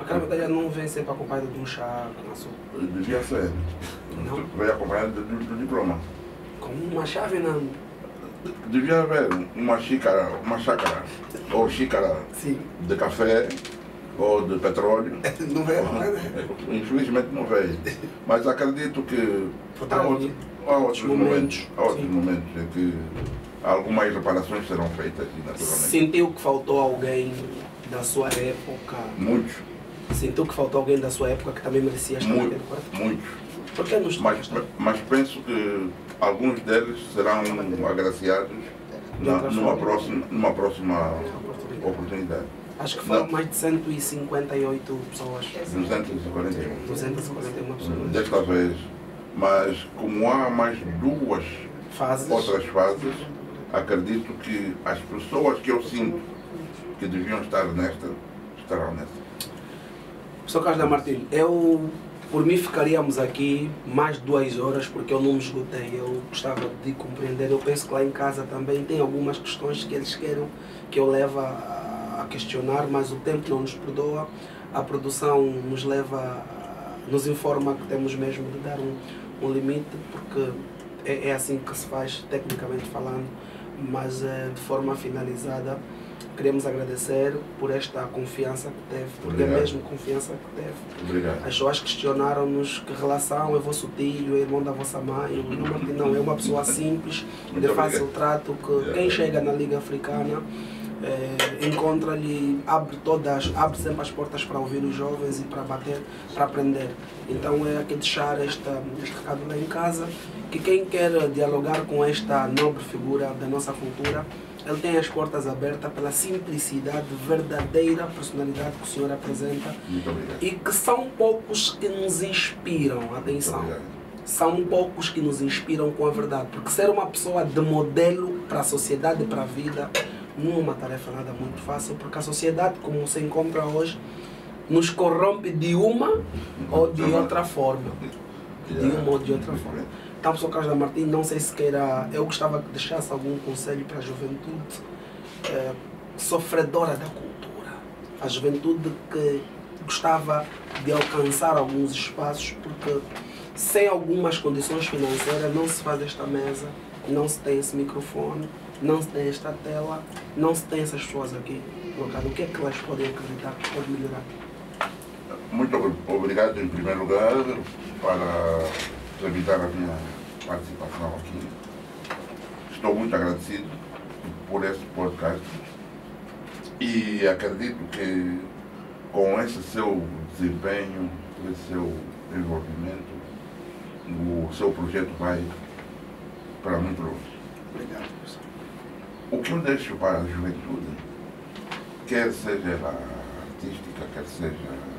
Aquela medalha não vem sempre acompanhada de um chá com açúcar. Devia ser. Não? Veio acompanhado do diploma. Com uma chave não. Devia haver uma xícara ou xícara Sim. de café ou de petróleo. Não veio, Infelizmente não veio. Mas acredito que há outros momentos em que algumas reparações serão feitas e naturalmente. Sentiu que faltou alguém da sua época? Muitos. Sentiu que faltou alguém da sua época que também merecia estar naquele quarto? Muitos. Por que nos Mas penso que alguns deles serão agraciados numa próxima oportunidade. Acho que foram mais de 158 pessoas. 241. 241 pessoas. Desta vez. Mas como há mais duas outras fases, acredito que as pessoas que eu sinto que deviam estar nesta, estarão nesta. Professor Carlos Martins, por mim ficaríamos aqui mais 2 horas porque eu não me esgotei. Eu gostava de compreender. Eu penso que lá em casa também tem algumas questões que eles queiram que eu leve a questionar, mas o tempo não nos perdoa. A produção nos informa que temos mesmo de dar um limite, porque é assim que se faz, tecnicamente falando. Mas de forma finalizada, queremos agradecer por esta confiança que teve, porque é mesmo confiança que teve. Obrigado. As pessoas questionaram-nos que relação é vosso tio, é irmão da vossa mãe. O Bruno Martins não, é uma pessoa simples, de fácil trato, que quem chega na Liga Africana encontra-lhe, abre sempre as portas para ouvir os jovens e para bater, para aprender. Então é aqui deixar este recado lá em casa, que quem quer dialogar com esta nobre figura da nossa cultura, ele tem as portas abertas pela simplicidade, verdadeira personalidade que o senhor apresenta. Muito obrigado. E que são poucos que nos inspiram, atenção, são poucos que nos inspiram com a verdade, porque ser uma pessoa de modelo para a sociedade e para a vida não é uma tarefa nada muito fácil, porque a sociedade, como se encontra hoje, nos corrompe de uma ou de outra forma. De uma ou de outra forma. Então, professor Carlos Martins, não sei se queira, eu gostava que deixasse algum conselho para a juventude sofredora da cultura. A juventude que gostava de alcançar alguns espaços, porque sem algumas condições financeiras não se faz esta mesa, não se tem esse microfone, não se tem esta tela, não se tem essas pessoas aqui colocadas. O que é que elas podem acreditar que pode melhorar? Muito obrigado em primeiro lugar para evitar a minha participação aqui. Estou muito agradecido por este podcast e acredito que com esse seu desempenho, esse seu envolvimento, o seu projeto vai para muito longe. Obrigado, professor. O que eu deixo para a juventude, quer seja ela artística, quer seja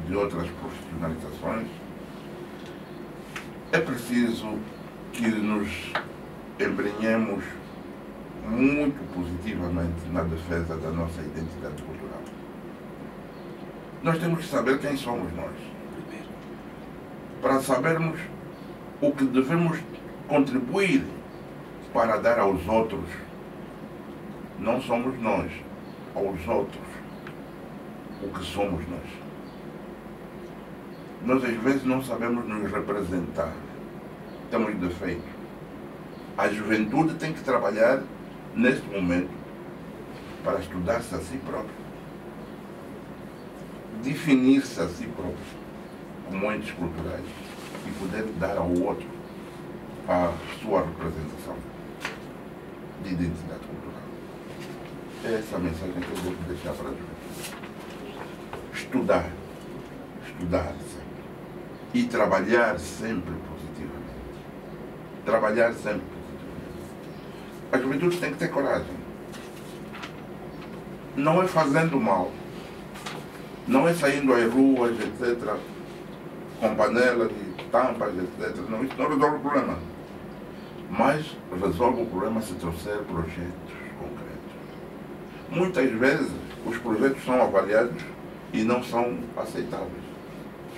de outras profissionalizações, é preciso que nos embrenhemos muito positivamente na defesa da nossa identidade cultural. Nós temos que saber quem somos nós, primeiro, para sabermos o que devemos contribuir para dar aos outros. Não somos nós, aos outros, o que somos nós. Nós às vezes não sabemos nos representar, temos defeito. A juventude tem que trabalhar neste momento para estudar-se a si próprio, definir-se a si próprio como entes culturais e poder dar ao outro a sua representação de identidade cultural. É essa a mensagem que eu vou deixar para a juventude. Estudar sempre. E trabalhar sempre positivamente. Trabalhar sempre positivamente. A juventude tem que ter coragem. Não é fazendo mal. Não é saindo às ruas, etc., com panelas e tampas, etc. Não, isso não resolve o problema. Mas resolve o problema se trouxer projetos concretos. Muitas vezes os projetos são avaliados e não são aceitáveis.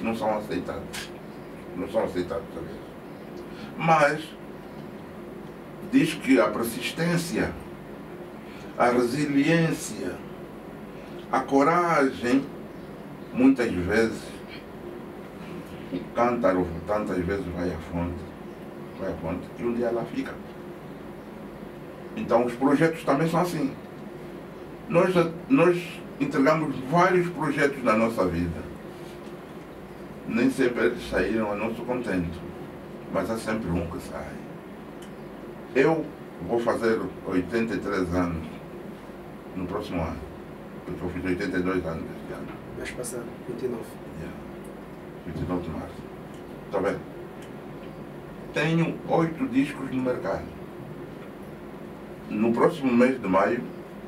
Não são aceitados. Não são aceitados, talvez. Mas diz que a persistência, a resiliência, a coragem, muitas vezes o cântaro tantas vezes vai à fonte e um dia lá fica. Então os projetos também são assim. Nós entregamos vários projetos na nossa vida. Nem sempre eles saíram a nosso contento, mas há sempre um que sai. Eu vou fazer 83 anos no próximo ano, porque eu fiz 82 anos este ano. Mês passado, 29. 29 de março. Está bem? Tenho 8 discos no mercado. No próximo mês de maio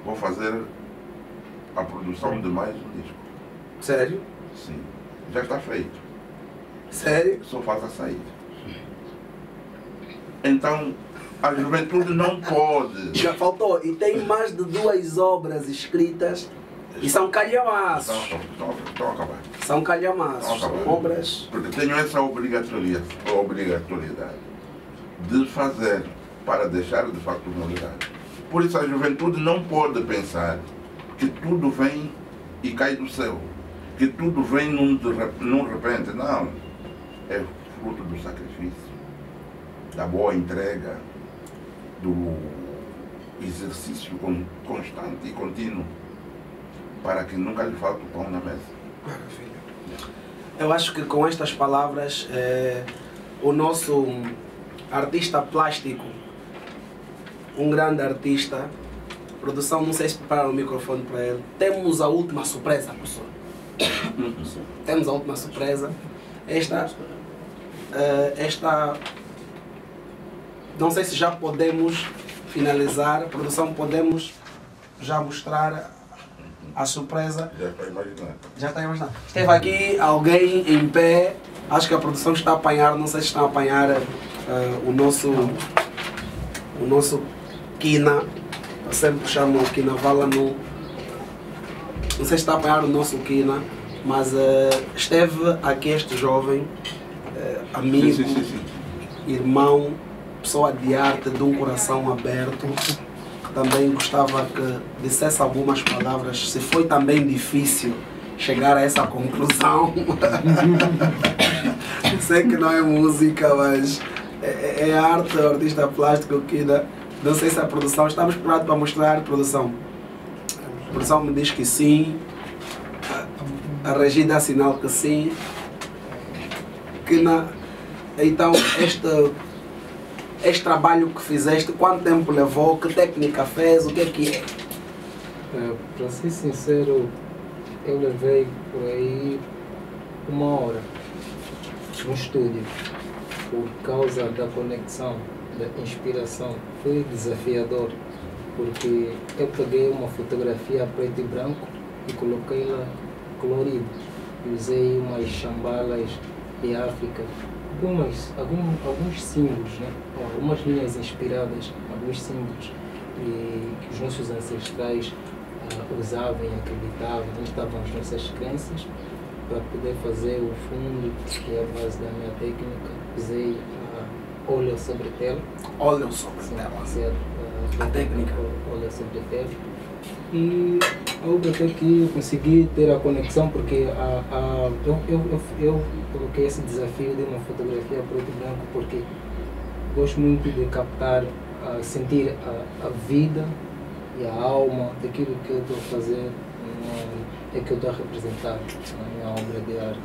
vou fazer a produção de mais um disco. Sério? Sim. Já está feito. Sério? Só faz a saída. Então, a juventude não pode. Já faltou. E tem mais de 2 obras escritas e são calhamaços. Estão a acabar. São calhamaços. Estão a São acabar. obras. Porque tenho essa obrigatoriedade de fazer para deixar de facto um legado. Por isso a juventude não pode pensar que tudo vem e cai do céu, que tudo vem num repente. Não. É fruto do sacrifício, da boa entrega, do exercício constante e contínuo, para que nunca lhe falte o pão na mesa. Maravilha. Eu acho que com estas palavras, o nosso artista plástico, um grande artista, produção, não sei se prepararam o microfone para ele, temos a última surpresa, professor. Temos a última surpresa. Esta, não sei se já podemos finalizar, produção, podemos já mostrar a surpresa. Já está imaginando. Já está imaginando. Esteve aqui alguém em pé, acho que a produção está a apanhar, não sei se estão a apanhar o nosso Kina, eu sempre chamo o Kina Vala, não sei se está a apanhar o nosso Kina, mas esteve aqui este jovem, amigo, Sim. irmão, pessoa de arte, de um coração aberto, que também gostava que dissesse algumas palavras, se foi também difícil chegar a essa conclusão. Sei que não é música, mas é arte, artista plástico, Kina. Não sei se a produção, estamos preparados para mostrar, produção. A produção me diz que sim, a Regi dá sinal que sim. Kina, então este trabalho que fizeste, quanto tempo levou, que técnica fez, o que é? Para ser sincero, eu levei por aí 1 hora no estúdio, por causa da conexão, da inspiração. Foi desafiador, porque eu peguei uma fotografia preto e branco e coloquei-la colorida. Usei umas chambalas de África, alguns símbolos, né? Algumas linhas inspiradas, alguns símbolos que os nossos ancestrais usavam e acreditavam, onde estavam as nossas crenças, para poder fazer o fundo, que é a base da minha técnica. Usei óleo sobre tela. Óleo sobre tela. A técnica. Óleo sobre tela. E houve até que eu consegui ter a conexão, porque eu coloquei esse desafio de uma fotografia preto e branco, porque gosto muito de captar, sentir a vida e a alma daquilo que eu estou a fazer, é que eu estou a representar na minha obra de arte.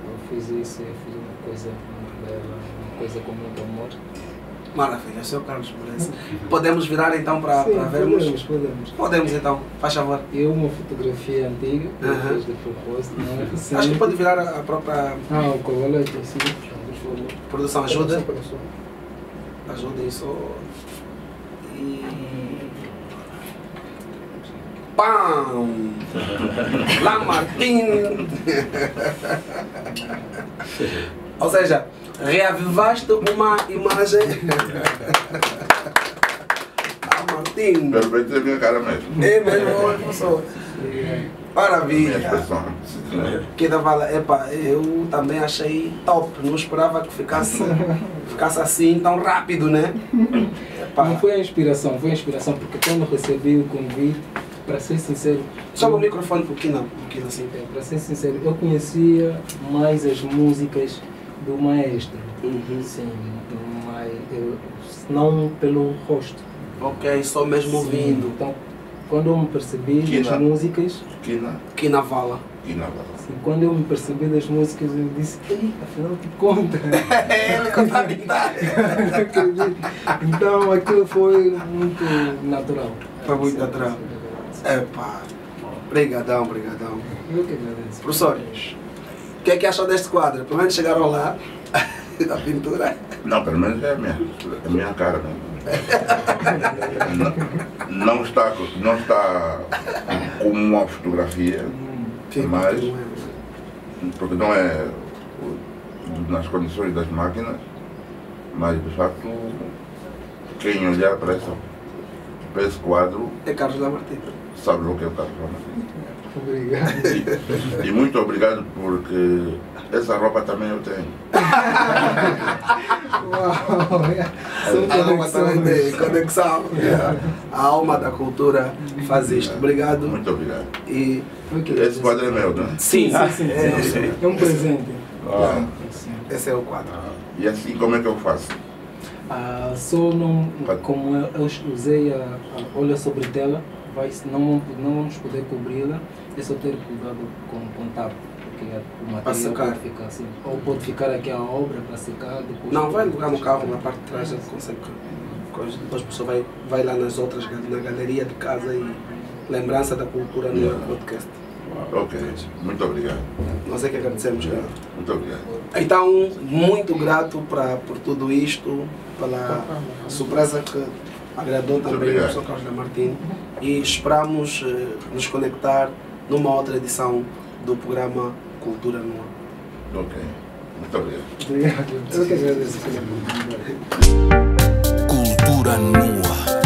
Eu fiz isso, eu fiz uma coisa muito bela, uma coisa com muito amor. Maravilha, Sr. Carlos Morense. Podemos virar então para vermos? Podemos então, faz favor. Eu uma fotografia antiga, que fiz de propósito, não é recente. Acho que pode virar a própria o covalete, sim. produção, ajuda. Ajuda isso. E... Pam! Lamartine! Ou seja, reavivaste uma imagem. Lamartine! Perfeito, é minha cara mesmo. É mesmo, professor. Maravilha! Minha expressão. Que fala, epa, eu também achei top, não esperava que ficasse assim tão rápido, né? Epa. Não foi a inspiração, porque quando recebi o convite, para ser sincero... Só o microfone um pouquinho assim. Para ser sincero, eu conhecia mais as músicas do maestro, sim, mas não pelo rosto. Ok, só mesmo ouvindo. Então, quando eu me percebi das Quina. músicas, Aqui na vala. assim, quando eu me percebi das músicas, eu disse, ei, afinal tu conta. Ele contabilidade. Então aquilo foi muito natural. Foi muito natural. Epá, brigadão. Eu que agradeço. Professor, o que é que achou deste quadro? Pelo menos chegaram lá, a pintura. Não, pelo menos é a minha cara, né? Não está como uma fotografia, mas porque não é nas condições das máquinas, mas de facto quem olhar para esse quadro É Carlos Lamartine. sabe o que é o Carlos Lamartine. Obrigado. E muito obrigado porque essa roupa também eu tenho. Uau, são A alma também tem conexões. conexão. A alma da cultura faz isto. Obrigado. Muito obrigado. E Eu que Esse agradeço. quadro é meu, né? sim, Sim. É um presente. Ah, Sim. esse é o quadro. e assim como é que eu faço? Só não, como eu usei a olha sobre tela, não vamos poder cobri-la, é só ter cuidado com o contato, porque o material secar. pode ficar assim, ou pode ficar aqui a obra para secar, depois... Não, vai lugar no carro, na parte de trás, a gente consegue. Depois a pessoa vai lá nas outras, na galeria de casa e lembrança da cultura no podcast. Ok, muito obrigado. Nós é que agradecemos. Cara. Muito obrigado. Então, muito grato por tudo isto, pela surpresa que agradou também o obrigado. professor Carlos Lamartine e esperamos nos conectar numa outra edição do programa Cultura Nua. Ok, muito obrigado. Obrigado. Eu que agradeço pela oportunidade. Cultura nua.